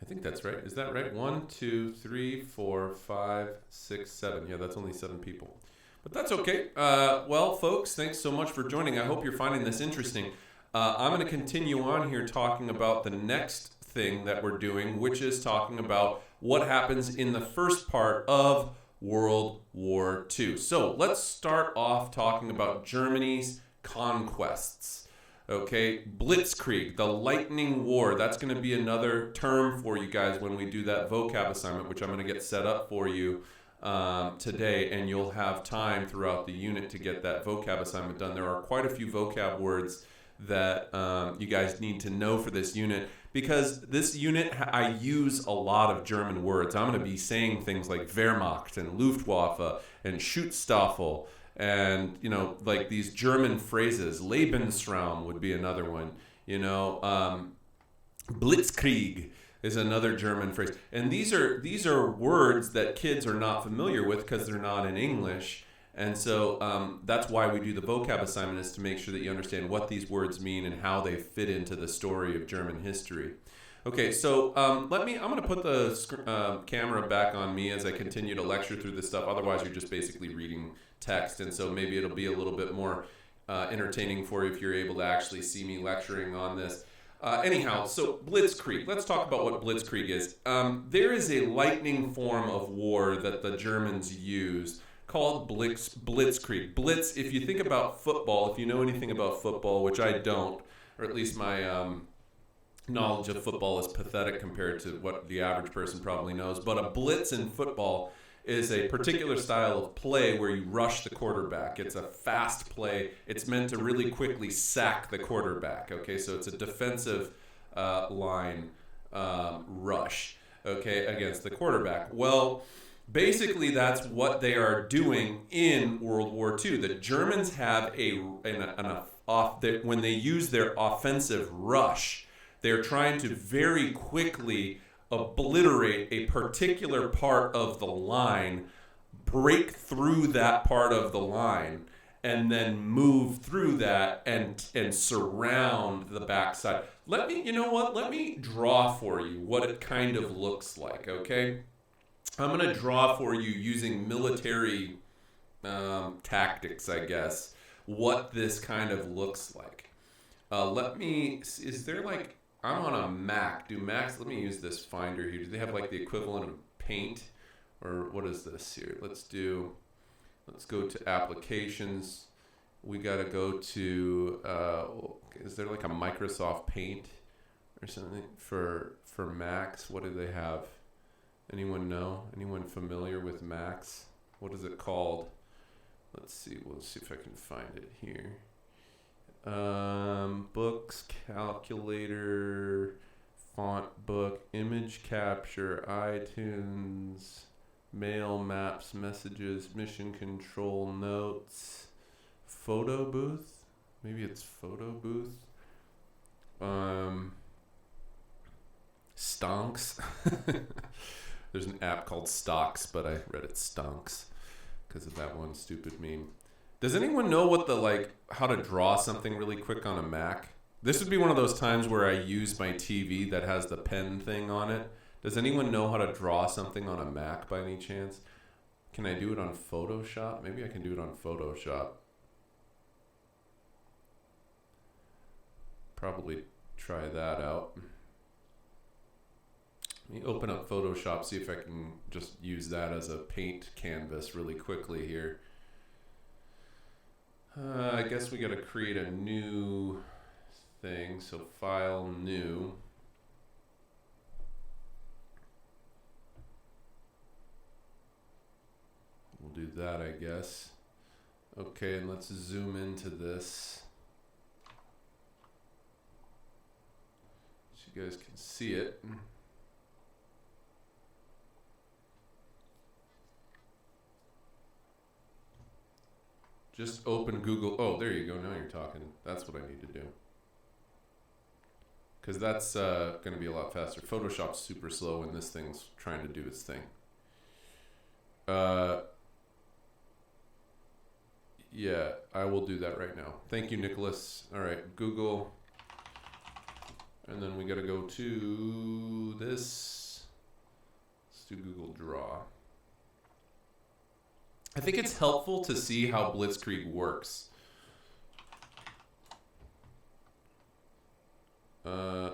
Speaker 1: I think that's right. Is that right? 1, 2, 3, 4, 5, 6, 7. Yeah, that's only 7 people. But that's okay. Well, folks, thanks so much for joining. I hope you're finding this interesting. I'm going to continue on here talking about the next thing that we're doing, which is talking about what happens in the first part of World War II. So let's start off talking about Germany's conquests. Okay, Blitzkrieg, the lightning war. That's going to be another term for you guys when we do that vocab assignment, which I'm going to get set up for you today, and you'll have time throughout the unit to get that vocab assignment done. There are quite a few vocab words that you guys need to know for this unit, because this unit I use a lot of German words. I'm going to be saying things like Ver Macht and Luftwaffe and Schutzstaffel, and like these German phrases. Lebensraum would be another one. Blitzkrieg is another German phrase, and these are words that kids are not familiar with because they're not in English. And so that's why we do the vocab assignment, is to make sure that you understand what these words mean and how they fit into the story of German history. Okay, so I'm going to put the camera back on me as I continue to lecture through this stuff. Otherwise, you're just basically reading text, and so maybe it'll be a little bit more entertaining for you if you're able to actually see me lecturing on this. Anyhow, so Blitzkrieg. Let's talk about what Blitzkrieg is. There is a lightning form of war that the Germans use called Blitzkrieg. Blitz, if you think about football, if you know anything about football, which I don't, or at least my knowledge of football is pathetic compared to what the average person probably knows, but a blitz in football is a particular style of play where you rush the quarterback. It's a fast play. It's meant to really quickly sack the quarterback. Okay, so it's a defensive line rush, okay, against the quarterback. Well, basically, that's what they are doing in World War II. The Germans have when they use their offensive rush, they're trying to very quickly obliterate a particular part of the line, break through that part of the line, and then move through that and surround the backside. Let me draw for you what it kind of looks like, okay? I'm going to draw for you using military tactics, I guess, what this kind of looks like. Is there like, I'm on a Mac. Let me use this finder here. Do they have like the equivalent of Paint? Or what is this here? Let's go to applications. We got to go to, is there like a Microsoft Paint or something for Macs? What do they have? Anyone know? Anyone familiar with Macs? What is it called? Let's see. We'll see if I can find it here. Books, calculator, font book, image capture, iTunes, mail, maps, messages, mission control, notes, photo booth. Maybe it's photo booth. Stonks. There's an app called Stocks, but I read it Stonks because of that one stupid meme. Does anyone know how to draw something really quick on a Mac? This would be one of those times where I use my TV that has the pen thing on it. Does anyone know how to draw something on a Mac by any chance? Can I do it on Photoshop? Maybe I can do it on Photoshop. Probably try that out. Let me open up Photoshop, see if I can just use that as a paint canvas really quickly here. I guess we got to create a new thing. So file, new. We'll do that, I guess. Okay, and let's zoom into this so you guys can see it. Just open Google. Oh, there you go. Now you're talking. That's what I need to do. Because that's going to be a lot faster. Photoshop's super slow when this thing's trying to do its thing. Yeah, I will do that right now. Thank you, Nicholas. All right, Google. And then we got to go to this. Let's do Google Draw. I think it's helpful to see how Blitzkrieg works. Uh,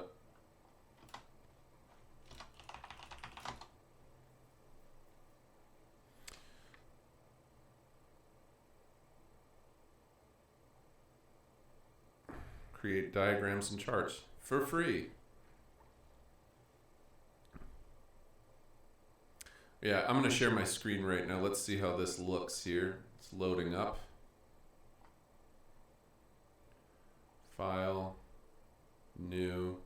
Speaker 1: create diagrams and charts for free. Yeah, I'm going to share my screen right now. Let's see how this looks here. It's loading up. File, new,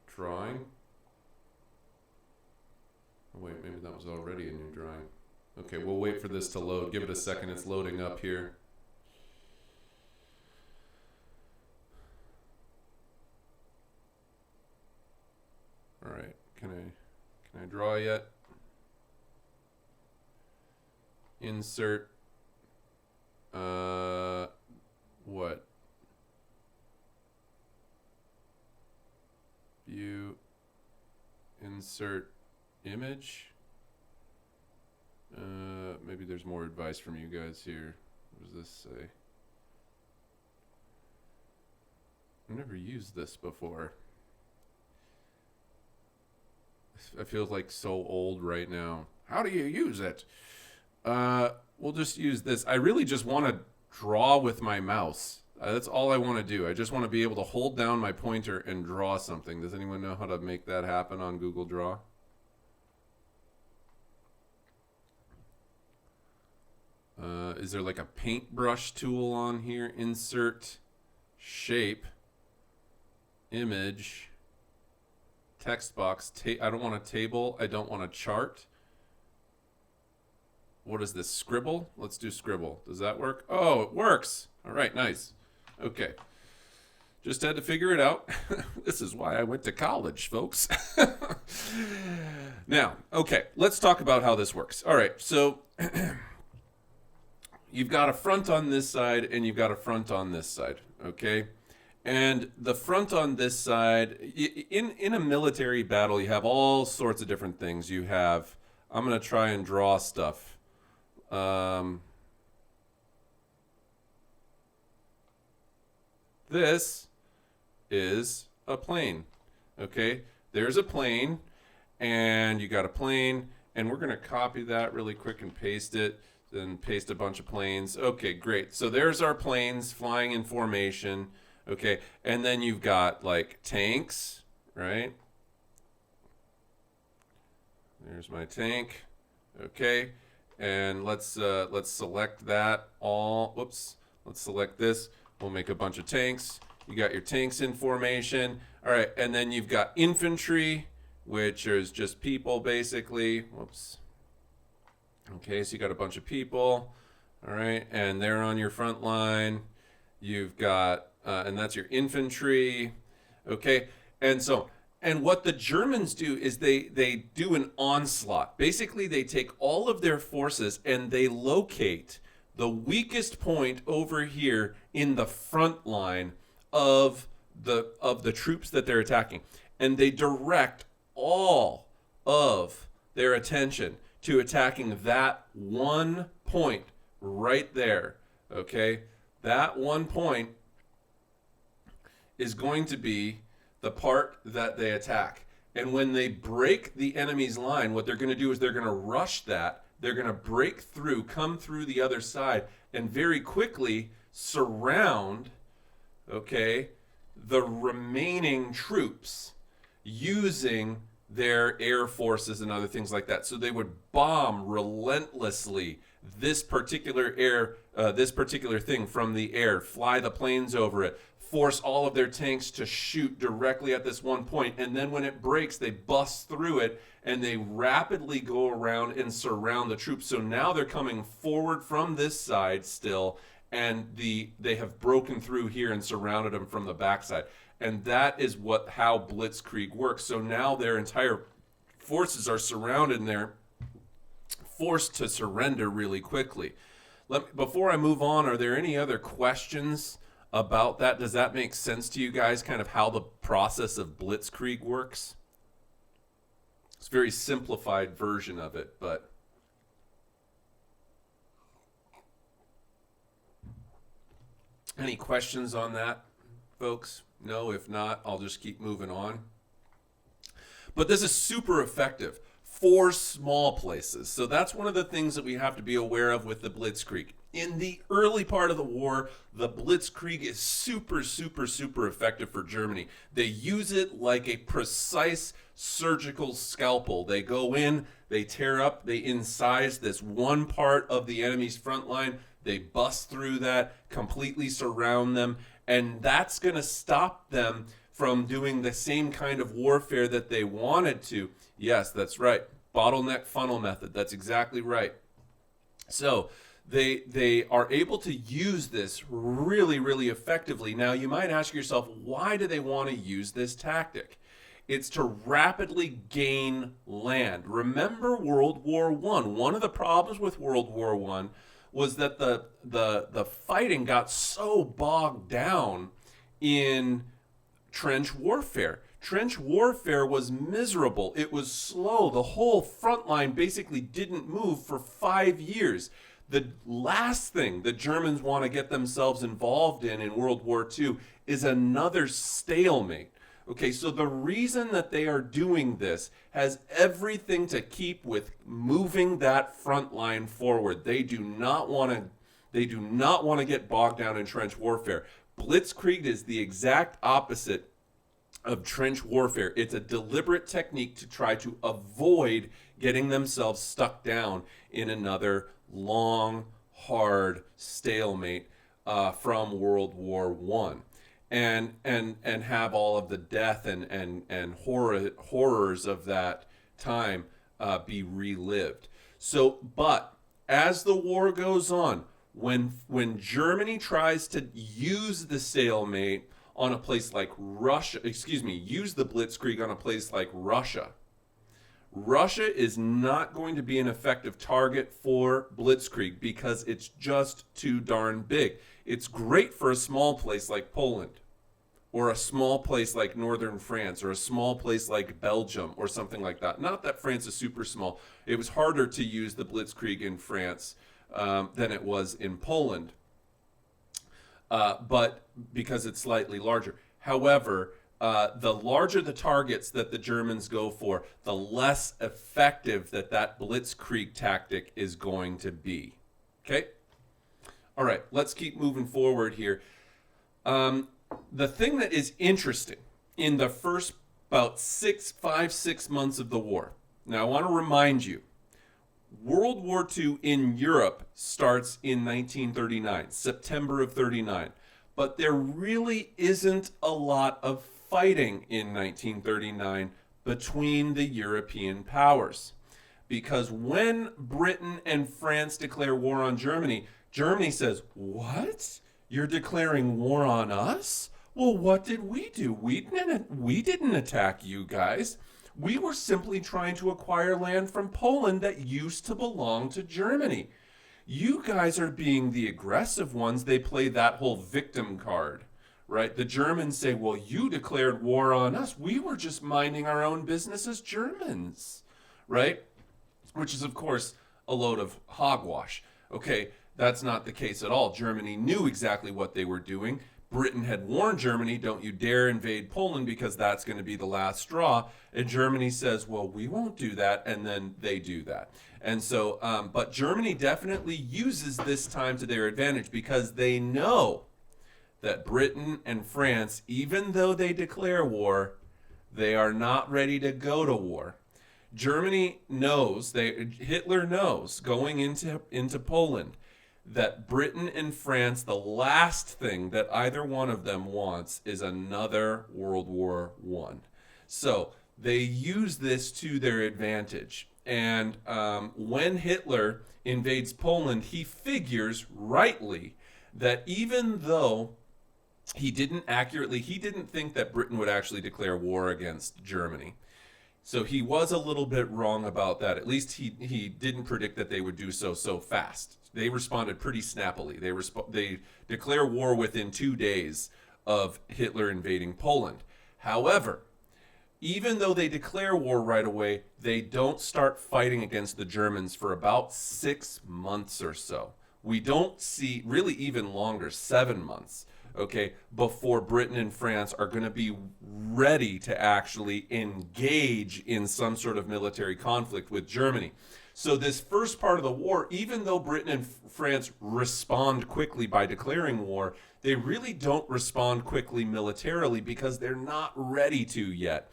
Speaker 1: drawing. Oh, wait, maybe that was already a new drawing. Okay, we'll wait for this to load. Give it a second. It's loading up here. All right, can I draw yet? Insert. What? View. Insert image. Maybe there's more advice from you guys here. What does this say? I've never used this before. I feel like so old right now. How do you use it? We'll just use this. I really just want to draw with my mouse. That's all I want to do. I just want to be able to hold down my pointer and draw something. Does anyone know how to make that happen on Google Draw? Is there like a paintbrush tool on here? Insert, shape, image, text box. I don't want a table. I don't want a chart. What is this? Scribble? Let's do scribble. Does that work? Oh, it works. All right, nice. Okay. Just had to figure it out. This is why I went to college, folks. Now, okay, let's talk about how this works. All right, so you've got a front on this side and you've got a front on this side, okay? And the front on this side, in a military battle, you have all sorts of different things. You have, I'm going to try and draw stuff. This is a plane, okay? There's a plane, and you got a plane, and we're going to copy that really quick and paste it, then paste a bunch of planes. Okay, great. So there's our planes flying in formation, okay? And then you've got, like, tanks, right? There's my tank, okay? And let's select that all. Whoops. Let's select this. We'll make a bunch of tanks. You got your tanks in formation. All right, and then you've got infantry, which is just people basically. Whoops. Okay, so you got a bunch of people. All right, and they're on your front line. You've got, and that's your infantry. Okay, and what the Germans do is they do an onslaught. Basically, they take all of their forces and they locate the weakest point over here in the front line of the troops that they're attacking. And they direct all of their attention to attacking that one point right there. Okay? That one point is going to be the part that they attack. And when they break the enemy's line, what they're going to do is they're going to rush that. They're going to break through, come through the other side, and very quickly surround, okay, the remaining troops using their air forces and other things like that. So they would bomb relentlessly this particular thing from the air, fly the planes over it, force all of their tanks to shoot directly at this one point, and then when it breaks, they bust through it, and they rapidly go around and surround the troops. So now they're coming forward from this side still, and they have broken through here and surrounded them from the backside. And that is how Blitzkrieg works. So now their entire forces are surrounded, and they're forced to surrender really quickly. Before I move on, are there any other questions about that? Does that make sense to you guys, kind of how the process of Blitzkrieg works? It's a very simplified version of it, but any questions on that, folks? No, if not, I'll just keep moving on. But this is super effective for small places. So that's one of the things that we have to be aware of with the Blitzkrieg. In the early part of the war, the Blitzkrieg is super, super, super effective for Germany. They use it like a precise surgical scalpel. They go in, they tear up, they incise this one part of the enemy's front line, they bust through that, completely surround them, and that's going to stop them from doing the same kind of warfare that they wanted to. Yes, that's right. Bottleneck funnel method. That's exactly right. So they are able to use this really, really effectively. Now, you might ask yourself, why do they want to use this tactic? It's to rapidly gain land. Remember World War I. One of the problems with World War I was that the fighting got so bogged down in trench warfare. Trench warfare was miserable. It was slow. The whole front line basically didn't move for 5 years. The last thing the Germans want to get themselves involved in World War II is another stalemate. Okay, so the reason that they are doing this has everything to keep with moving that front line forward. They do not want to get bogged down in trench warfare. Blitzkrieg is the exact opposite of trench warfare. It's a deliberate technique to try to avoid getting themselves stuck down in another long, hard stalemate from World War I. And have all of the death and horrors of that time be relived. So, but as the war goes on, when Germany tries to use the stalemate on a place like Russia, use the Blitzkrieg on a place like Russia, Russia is not going to be an effective target for Blitzkrieg because it's just too darn big. It's great for a small place like Poland, or a small place like northern France, or a small place like Belgium, or something like that. Not that France is super small. It was harder to use the Blitzkrieg in France than it was in Poland, but because it's slightly larger. However, the larger the targets that the Germans go for, the less effective that Blitzkrieg tactic is going to be. Okay? All right, let's keep moving forward here. The thing that is interesting in the first about 6 months of the war. Now, I want to remind you, World War II in Europe starts in 1939, September of 39. But there really isn't a lot of fighting in 1939 between the European powers. Because when Britain and France declare war on Germany, Germany says, "What? You're declaring war on us? Well, what did we do? We didn't attack you guys. We were simply trying to acquire land from Poland that used to belong to Germany. You guys are being the aggressive ones." They play that whole victim card, right? The Germans say, "Well, you declared war on us. We were just minding our own business as Germans," right? Which is, of course, a load of hogwash. Okay, that's not the case at all. Germany knew exactly what they were doing. Britain had warned Germany, "Don't you dare invade Poland because that's going to be the last straw." And Germany says, "Well, we won't do that." And then they do that. And so, but Germany definitely uses this time to their advantage because they know that Britain and France, even though they declare war, they are not ready to go to war. Germany knows, Hitler knows going into Poland, that Britain and France, the last thing that either one of them wants is another World War I. So they use this to their advantage. And when Hitler invades Poland, he figures rightly that even though he didn't think that Britain would actually declare war against Germany. So he was a little bit wrong about that. At least he didn't predict that they would do so fast. They responded pretty snappily. They declare war within 2 days of Hitler invading Poland. However, even though they declare war right away, they don't start fighting against the Germans for about 6 months or so. We don't see, really even longer, 7 months, okay, before Britain and France are going to be ready to actually engage in some sort of military conflict with Germany. So this first part of the war, even though Britain and France respond quickly by declaring war, they really don't respond quickly militarily because they're not ready to yet.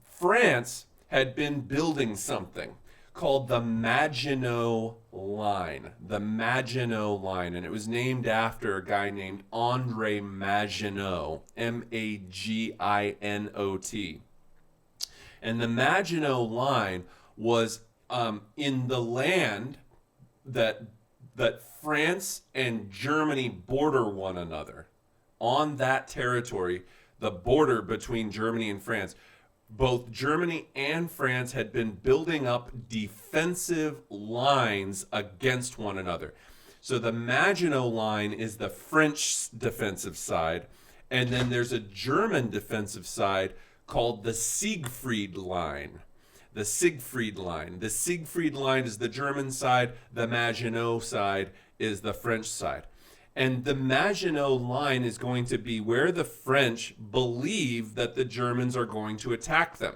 Speaker 1: France had been building something called the Maginot Line. The Maginot Line. And it was named after a guy named Andre Maginot. Maginot. And the Maginot Line was in the land that France and Germany border one another. On that territory, the border between Germany and France, both Germany and France had been building up defensive lines against one another. So the Maginot Line is the French defensive side, and then there's a German defensive side called the Siegfried Line. The Siegfried Line. The Siegfried Line is the German side, the Maginot side is the French side. And the Maginot Line is going to be where the French believe that the Germans are going to attack them.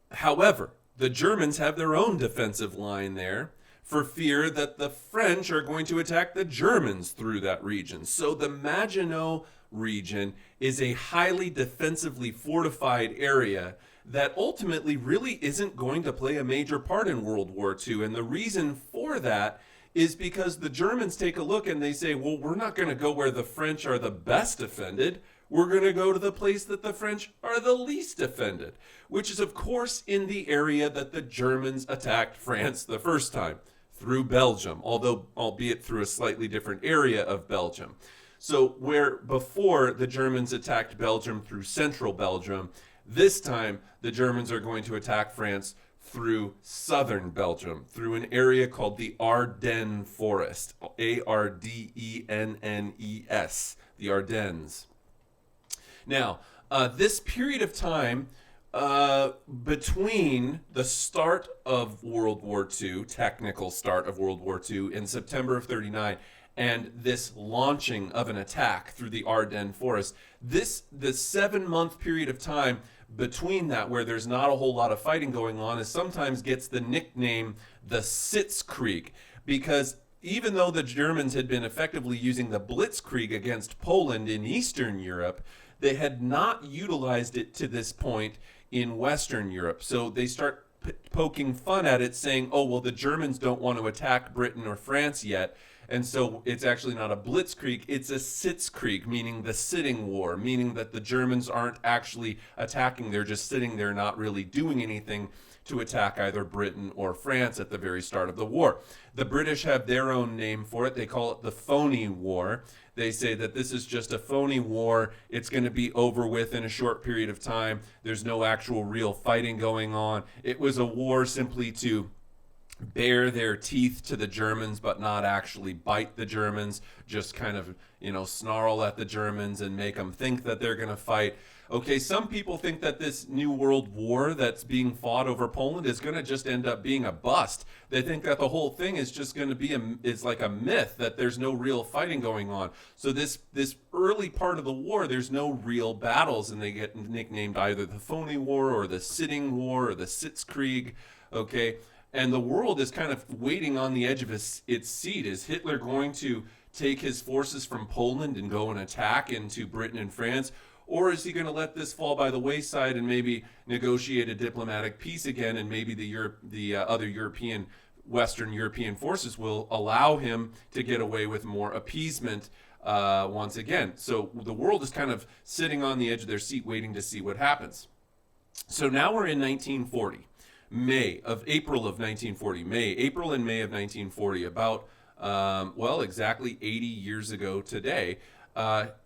Speaker 1: However, the Germans have their own defensive line there for fear that the French are going to attack the Germans through that region. So the Maginot region is a highly defensively fortified area that ultimately really isn't going to play a major part in World War II. And the reason for that is because the Germans take a look and they say, well, we're not going to go where the French are the best defended. We're going to go to the place that the French are the least defended, which is, of course, in the area that the Germans attacked France the first time, through Belgium, although albeit through a slightly different area of Belgium. So where before the Germans attacked Belgium through central Belgium, this time the Germans are going to attack France through southern Belgium, through an area called the Ardennes Forest, Ardennes, the Ardennes. Now, this period of time between the start of World War II, technical start of World War II in September of 39, and this launching of an attack through the Ardennes Forest, the 7-month period of time between that, where there's not a whole lot of fighting going on, is sometimes gets the nickname the Blitzkrieg, because even though the Germans had been effectively using the Blitzkrieg against Poland in Eastern Europe, they had not utilized it to this point in Western Europe. So they start poking fun at it, saying, oh, well, the Germans don't want to attack Britain or France yet. And so it's actually not a Blitzkrieg, it's a Sitzkrieg, meaning the sitting war, meaning that the Germans aren't actually attacking, they're just sitting there not really doing anything to attack either Britain or France at the very start of the war. The British have their own name for it. They call it the phony war. They say that this is just a phony war. It's going to be over with in a short period of time. There's no actual real fighting going on. It was a war simply to bare their teeth to the Germans, but not actually bite the Germans, just kind of, snarl at the Germans and make them think that they're going to fight. Okay, some people think that this new world war that's being fought over Poland is going to just end up being a bust. They think that the whole thing is just going to be it's like a myth, that there's no real fighting going on. So this early part of the war, there's no real battles, and they get nicknamed either the phony war or the sitting war or the Sitzkrieg. Okay. And the world is kind of waiting on the edge of its seat. Is Hitler going to take his forces from Poland and go and attack into Britain and France? Or is he going to let this fall by the wayside and maybe negotiate a diplomatic peace again, and maybe the other Western European forces will allow him to get away with more appeasement once again? So the world is kind of sitting on the edge of their seat waiting to see what happens. So now we're in 1940. April and May of 1940, about, exactly 80 years ago today,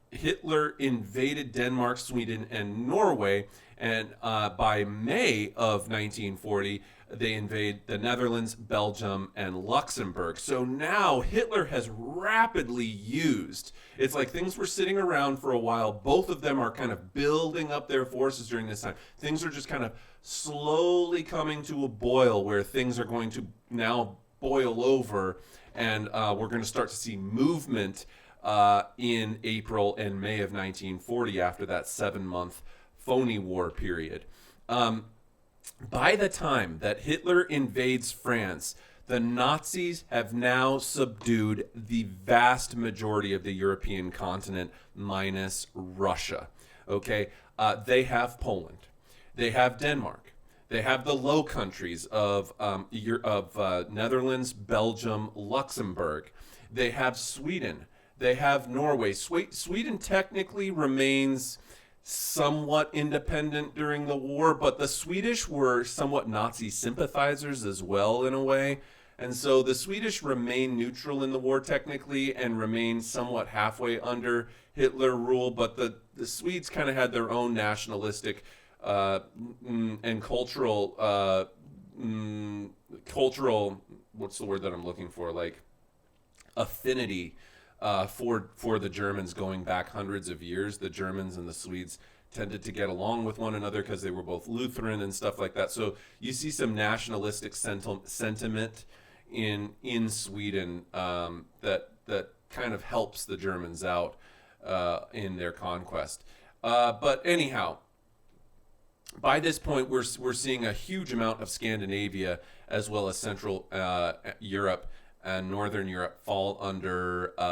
Speaker 1: Hitler invaded Denmark, Sweden, and Norway, and by May of 1940, they invade the Netherlands, Belgium, and Luxembourg. So now Hitler has rapidly used, it's like things were sitting around for a while. Both of them are kind of building up their forces during this time. Things are just kind of slowly coming to a boil, where things are going to now boil over, and we're going to start to see movement in April and May of 1940 after that 7-month phony war period. By the time that Hitler invades France, the Nazis have now subdued the vast majority of the European continent, minus Russia. Okay, they have Poland, they have Denmark, they have the Low Countries of Netherlands, Belgium, Luxembourg. They have Sweden. They have Norway. Sweden technically remains somewhat independent during the war, but the Swedish were somewhat Nazi sympathizers as well in a way. And so the Swedish remain neutral in the war technically and remain somewhat halfway under Hitler rule, but the Swedes kind of had their own nationalistic and cultural, what's the word that I'm looking for, like affinity for the Germans going back hundreds of years. The Germans and the Swedes tended to get along with one another because they were both Lutheran and stuff like that. So you see some nationalistic sentiment in Sweden that kind of helps the Germans out in their conquest. But anyhow, by this point, we're seeing a huge amount of Scandinavia as well as Central Europe and Northern Europe fall under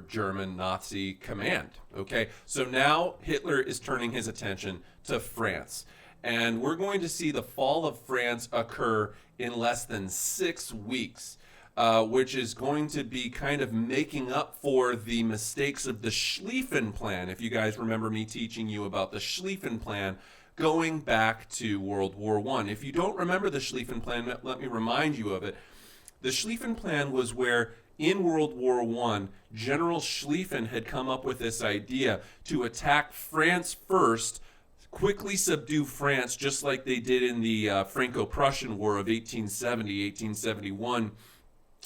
Speaker 1: German Nazi command. Okay, so now Hitler is turning his attention to France, and we're going to see the fall of France occur in less than 6 weeks, which is going to be kind of making up for the mistakes of the Schlieffen Plan. If you guys remember me teaching you about the Schlieffen Plan going back to World War I. If you don't remember the Schlieffen Plan, let me remind you of it. The Schlieffen Plan was where in World War I, General Schlieffen had come up with this idea to attack France first, quickly subdue France, just like they did in the Franco-Prussian War of 1870, 1871,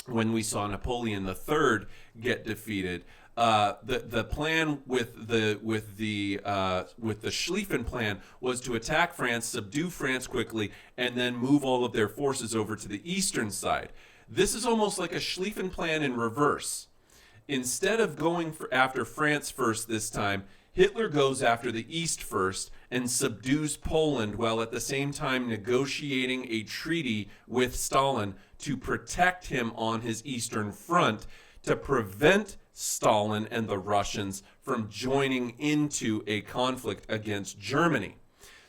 Speaker 1: when we saw Napoleon III get defeated. The plan with the Schlieffen Plan was to attack France, subdue France quickly, and then move all of their forces over to the eastern side. This is almost like a Schlieffen Plan in reverse. Instead of going after France first this time, Hitler goes after the east first and subdues Poland, while at the same time negotiating a treaty with Stalin to protect him on his eastern front, to prevent Stalin and the Russians from joining into a conflict against Germany.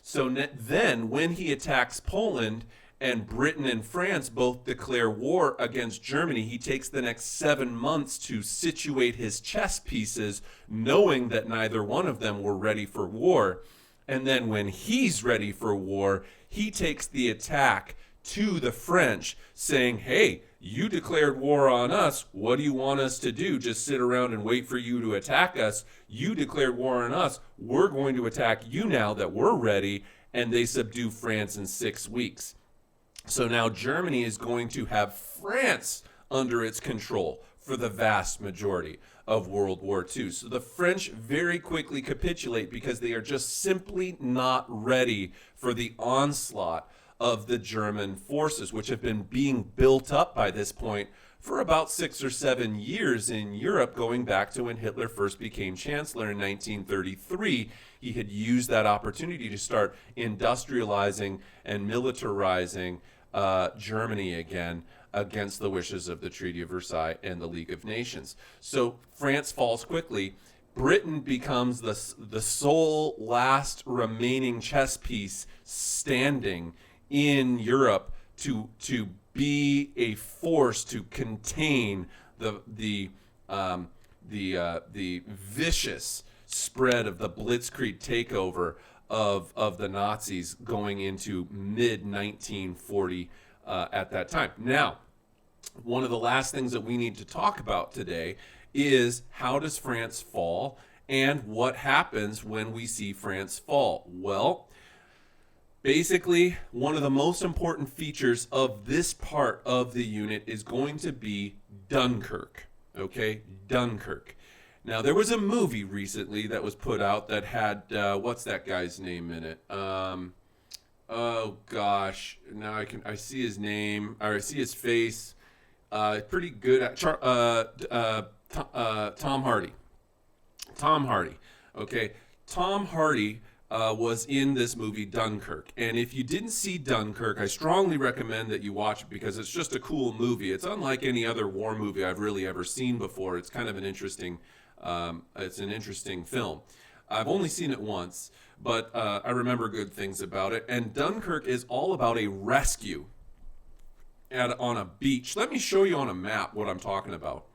Speaker 1: So then when he attacks Poland and Britain and France both declare war against Germany, he takes the next 7 months to situate his chess pieces, knowing that neither one of them were ready for war. And then when he's ready for war, he takes the attack to the French, saying, hey, you declared war on us. What do you want us to do? Just sit around and wait for you to attack us? You declared war on us. We're going to attack you now that we're ready. And they subdue France in 6 weeks. So now Germany is going to have France under its control for the vast majority of World War II. So the French very quickly capitulate because they are just simply not ready for the onslaught of the German forces, which have been being built up by this point for about 6 or 7 years in Europe, going back to when Hitler first became chancellor in 1933. He had used that opportunity to start industrializing and militarizing Germany again against the wishes of the Treaty of Versailles and the League of Nations. So France falls quickly. Britain becomes the sole last remaining chess piece standing in Europe to be a force to contain the vicious spread of the Blitzkrieg takeover of the Nazis going into mid-1940 at that time. Now, one of the last things that we need to talk about today is how does France fall and what happens when we see France fall? Well, basically, one of the most important features of this part of the unit is going to be Dunkirk. Okay, Dunkirk. Now, there was a movie recently that was put out that had, what's that guy's name in it? Oh gosh, now I see his name, or I see his face. Pretty good. Tom Hardy. Tom Hardy. Okay, Tom Hardy was in this movie Dunkirk, and if you didn't see Dunkirk, I strongly recommend that you watch it because it's just a cool movie. It's unlike any other war movie I've really ever seen before. It's kind of an interesting, film. I've only seen it once, but I remember good things about it. And Dunkirk is all about a rescue on a beach. Let me show you on a map what I'm talking about.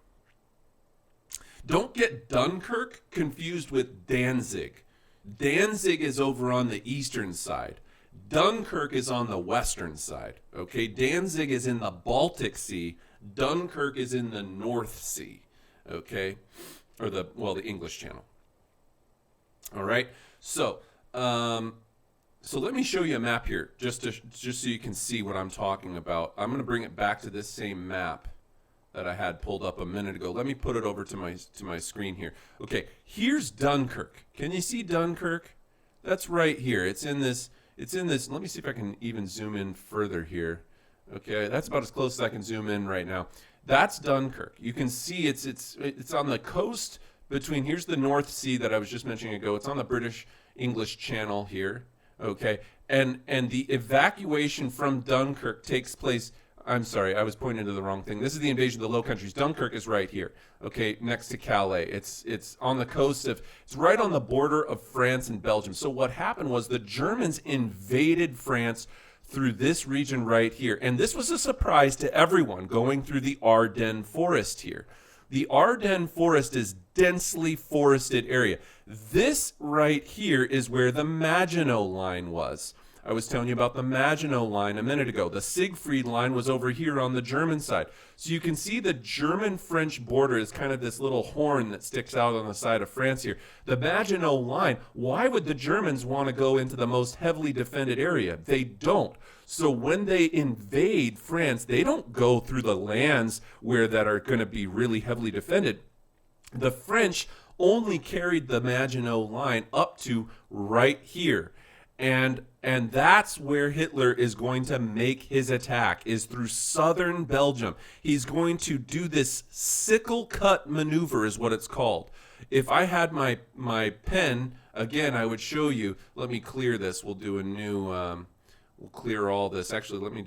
Speaker 1: Don't get Dunkirk confused with Danzig. Danzig is over on the eastern side. Dunkirk is on the western side. Okay, Danzig is in the Baltic Sea. Dunkirk is in the North Sea. Okay, or the English Channel. All right, so let me show you a map here, just so you can see what I'm talking about. I'm going to bring it back to this same map that I had pulled up a minute ago. Let me put it over to my screen here. Okay, here's Dunkirk. Can you see Dunkirk? That's right here. It's in this. Let me see if I can even zoom in further here. Okay, that's about as close as I can zoom in right now. That's Dunkirk. You can see it's on the coast between, here's the North Sea that I was just mentioning ago. It's on the British English Channel here. Okay, and the evacuation from Dunkirk takes place. I'm sorry, I was pointing to the wrong thing. This is the invasion of the Low Countries. Dunkirk is right here, okay, next to Calais. It's on the coast of, it's right on the border of France and Belgium. So what happened was the Germans invaded France through this region right here. And this was a surprise to everyone going through the Ardennes forest here. The Ardennes forest is densely forested area. This right here is where the Maginot Line was. I was telling you about the Maginot Line a minute ago. The Siegfried Line was over here on the German side. So you can see the German-French border is kind of this little horn that sticks out on the side of France here. The Maginot Line, why would the Germans want to go into the most heavily defended area? They don't. So when they invade France, they don't go through the lands that are going to be really heavily defended. The French only carried the Maginot Line up to right here. And that's where Hitler is going to make his attack, is through southern Belgium. He's going to do this sickle cut maneuver is what it's called. If I had my pen, again, I would show you. Let me clear this. We'll do a new, we'll clear all this. Actually, let me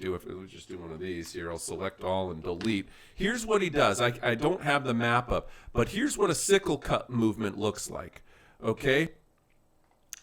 Speaker 1: just do one of these here. I'll select all and delete. Here's what he does. I don't have the map up, but here's what a sickle cut movement looks like, okay?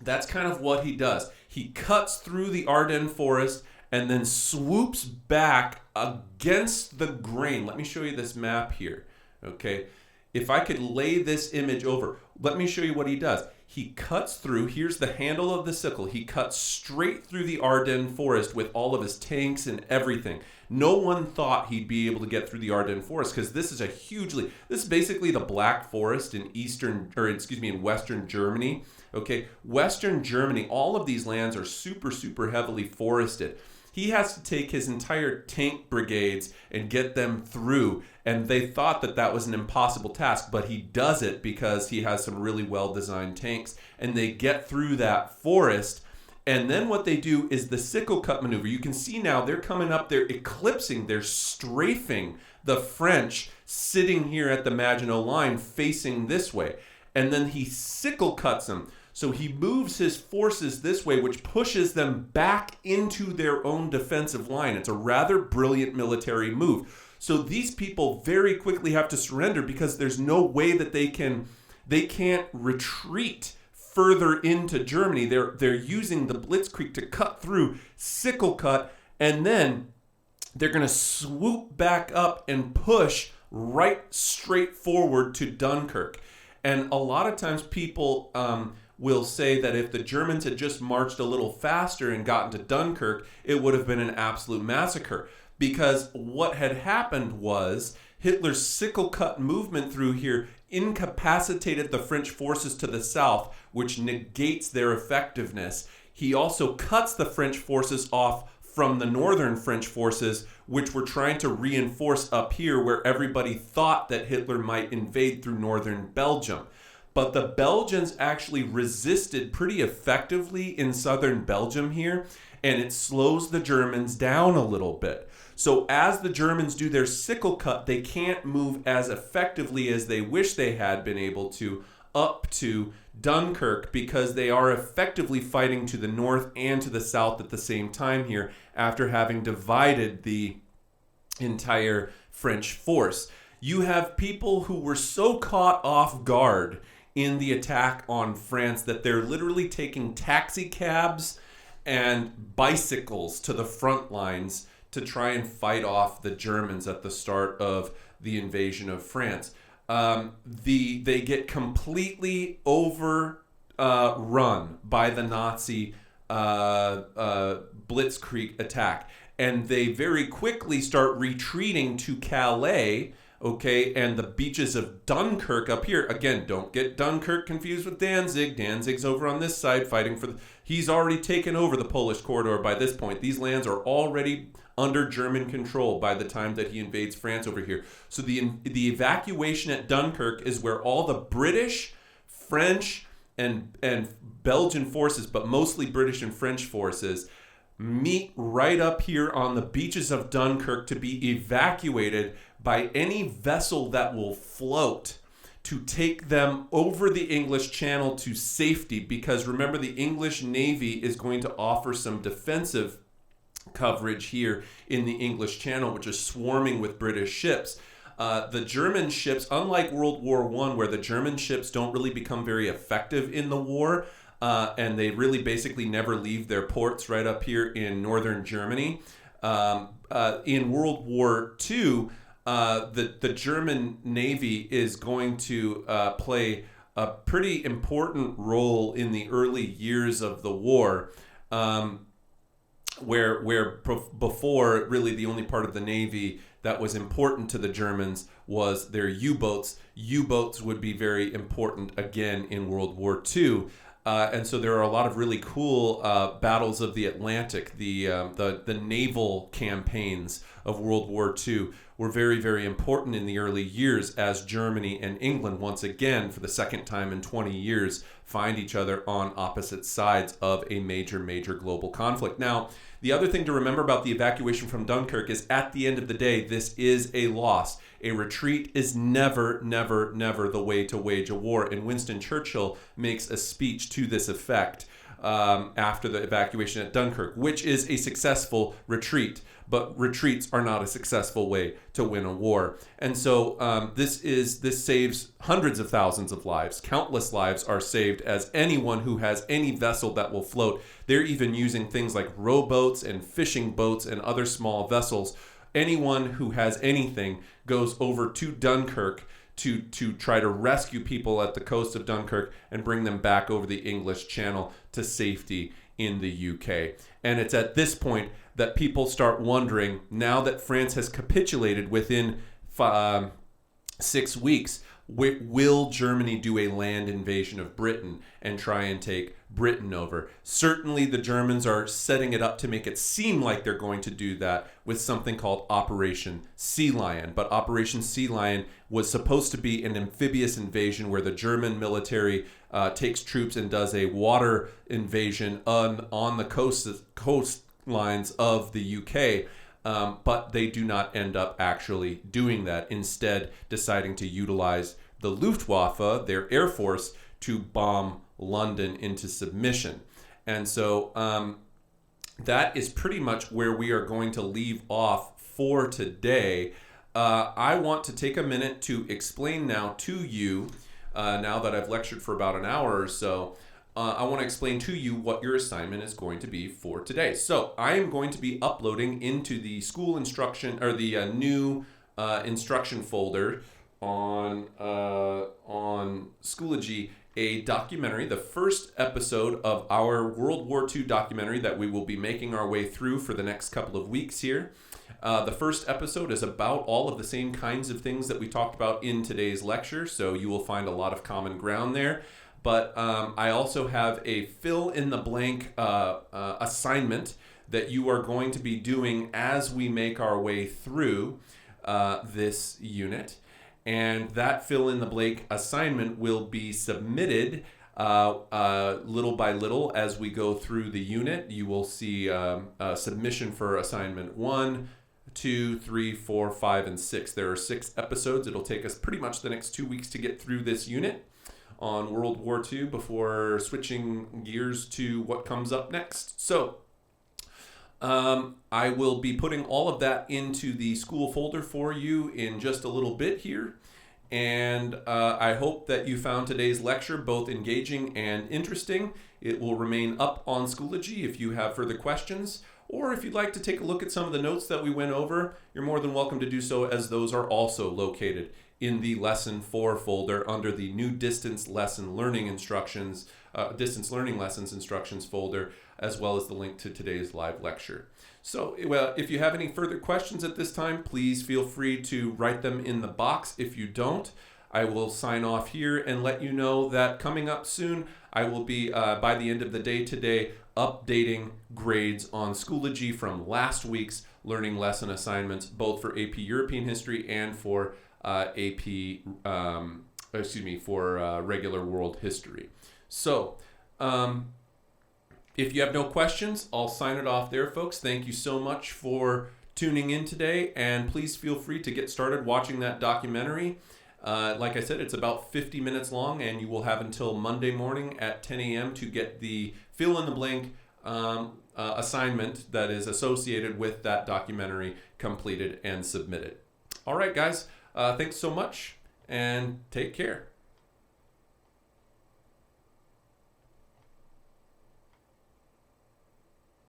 Speaker 1: That's kind of what he does. He cuts through the Ardennes forest and then swoops back against the grain. Let me show you this map here, okay? If I could lay this image over, let me show you what he does. He cuts through, here's the handle of the sickle. He cuts straight through the Ardennes forest with all of his tanks and everything. No one thought he'd be able to get through the Ardennes forest because this is this is basically the Black Forest in in Western Germany. Okay, Western Germany, all of these lands are super, super heavily forested. He has to take his entire tank brigades and get them through. And they thought that was an impossible task, but he does it because he has some really well-designed tanks. And they get through that forest. And then what they do is the sickle cut maneuver. You can see now they're coming up, they're eclipsing, they're strafing the French sitting here at the Maginot Line facing this way. And then he sickle cuts them. So he moves his forces this way, which pushes them back into their own defensive line. It's a rather brilliant military move. So these people very quickly have to surrender because there's no way that they can't retreat further into Germany. They're using the Blitzkrieg to cut through, sickle cut, and then they're going to swoop back up and push right straight forward to Dunkirk. And a lot of times people will say that if the Germans had just marched a little faster and gotten to Dunkirk, it would have been an absolute massacre. Because what had happened was Hitler's sickle cut movement through here incapacitated the French forces to the south, which negates their effectiveness. He also cuts the French forces off from the northern French forces, which were trying to reinforce up here where everybody thought that Hitler might invade through northern Belgium. But the Belgians actually resisted pretty effectively in southern Belgium here.
Speaker 2: and it slows the Germans down a little bit. So as the Germans do their sickle cut, they can't move as effectively as they wish they had been able to up to Dunkirk, because they are effectively fighting to the north and to the south at the same time here after having divided the entire French force. You have people who were so caught off guard in the attack on France that they're literally taking taxi cabs and bicycles to the front lines to try and fight off the Germans at the start of the invasion of France. They get completely overrun by the Nazi Blitzkrieg attack, and they very quickly start retreating to Calais. Okay, and the beaches of Dunkirk up here. Again, don't get Dunkirk confused with Danzig. Danzig's over on this side fighting for he's already taken over the Polish corridor by this point. These lands are already under German control by the time that he invades France over here. So the evacuation at Dunkirk is where all the British, French, and Belgian forces, but mostly British and French forces, meet right up here on the beaches of Dunkirk to be evacuated by any vessel that will float to take them over the English Channel to safety. Because remember, the English Navy is going to offer some defensive coverage here in the English Channel, which is swarming with British ships. The German ships, unlike World War I, where the German ships don't really become very effective in the war, and they really basically never leave their ports right up here in northern Germany. In World War II, the German Navy is going to play a pretty important role in the early years of the war, where before, really the only part of the Navy that was important to the Germans was their U-boats. U-boats would be very important again in World War II. And so there are a lot of really cool battles of the Atlantic. The naval campaigns of World War II were very, very important in the early years, as Germany and England, once again, for the second time in 20 years, find each other on opposite sides of a major, major global conflict. Now, the other thing to remember about the evacuation from Dunkirk is, at the end of the day, this is a loss. A retreat is never, never, never the way to wage a war. And Winston Churchill makes a speech to this effect after the evacuation at Dunkirk, which is a successful retreat. But retreats are not a successful way to win a war. And so this saves hundreds of thousands of lives. Countless lives are saved, as anyone who has any vessel that will float. They're even using things like rowboats and fishing boats and other small vessels. Anyone who has anything goes over to Dunkirk to try to rescue people at the coast of Dunkirk and bring them back over the English Channel to safety in the UK. And it's at this point that people start wondering, now that France has capitulated within 6 weeks, will Germany do a land invasion of Britain and try and take Britain over? Certainly the Germans are setting it up to make it seem like they're going to do that with something called Operation Sea Lion. But Operation Sea Lion was supposed to be an amphibious invasion where the German military takes troops and does a water invasion on the coastlines of the UK. But they do not end up actually doing that, instead deciding to utilize the Luftwaffe, their air force, to bomb London into submission. And so that is pretty much where we are going to leave off for today. I want to take a minute to explain now to you, now that I've lectured for about an hour or so, I want to explain to you what your assignment is going to be for today. So I am going to be uploading into the school instruction, or the new instruction folder on Schoology, a documentary, the first episode of our World War II documentary that we will be making our way through for the next couple of weeks here. The first episode is about all of the same kinds of things that we talked about in today's lecture, so you will find a lot of common ground there. But I also have a fill-in-the-blank assignment that you are going to be doing as we make our way through this unit. And that fill-in-the-blank assignment will be submitted Little by little, as we go through the unit, you will see a submission for assignment 1, 2, 3, 4, 5, and 6. There are 6 episodes. It'll take us pretty much the next 2 weeks to get through this unit on World War II before switching gears to what comes up next. So I will be putting all of that into the school folder for you in just a little bit here. And I hope that you found today's lecture both engaging and interesting. It will remain up on Schoology if you have further questions, or if you'd like to take a look at some of the notes that we went over, you're more than welcome to do so, as those are also located in the Lesson 4 folder under the New Distance Lesson Learning Instructions, Distance Learning Lessons Instructions folder, as well as the link to today's live lecture. So if you have any further questions at this time, please feel free to write them in the box. If you don't, I will sign off here and let you know that coming up soon, I will be, by the end of the day today, updating grades on Schoology from last week's learning lesson assignments, both for AP European History and for regular world history. So, if you have no questions, I'll sign it off there, folks. Thank you so much for tuning in today, and please feel free to get started watching that documentary. Like I said, it's about 50 minutes long, and you will have until Monday morning at 10 a.m. to get the fill-in-the-blank assignment that is associated with that documentary completed and submitted. All right, guys. Thanks so much, and take care.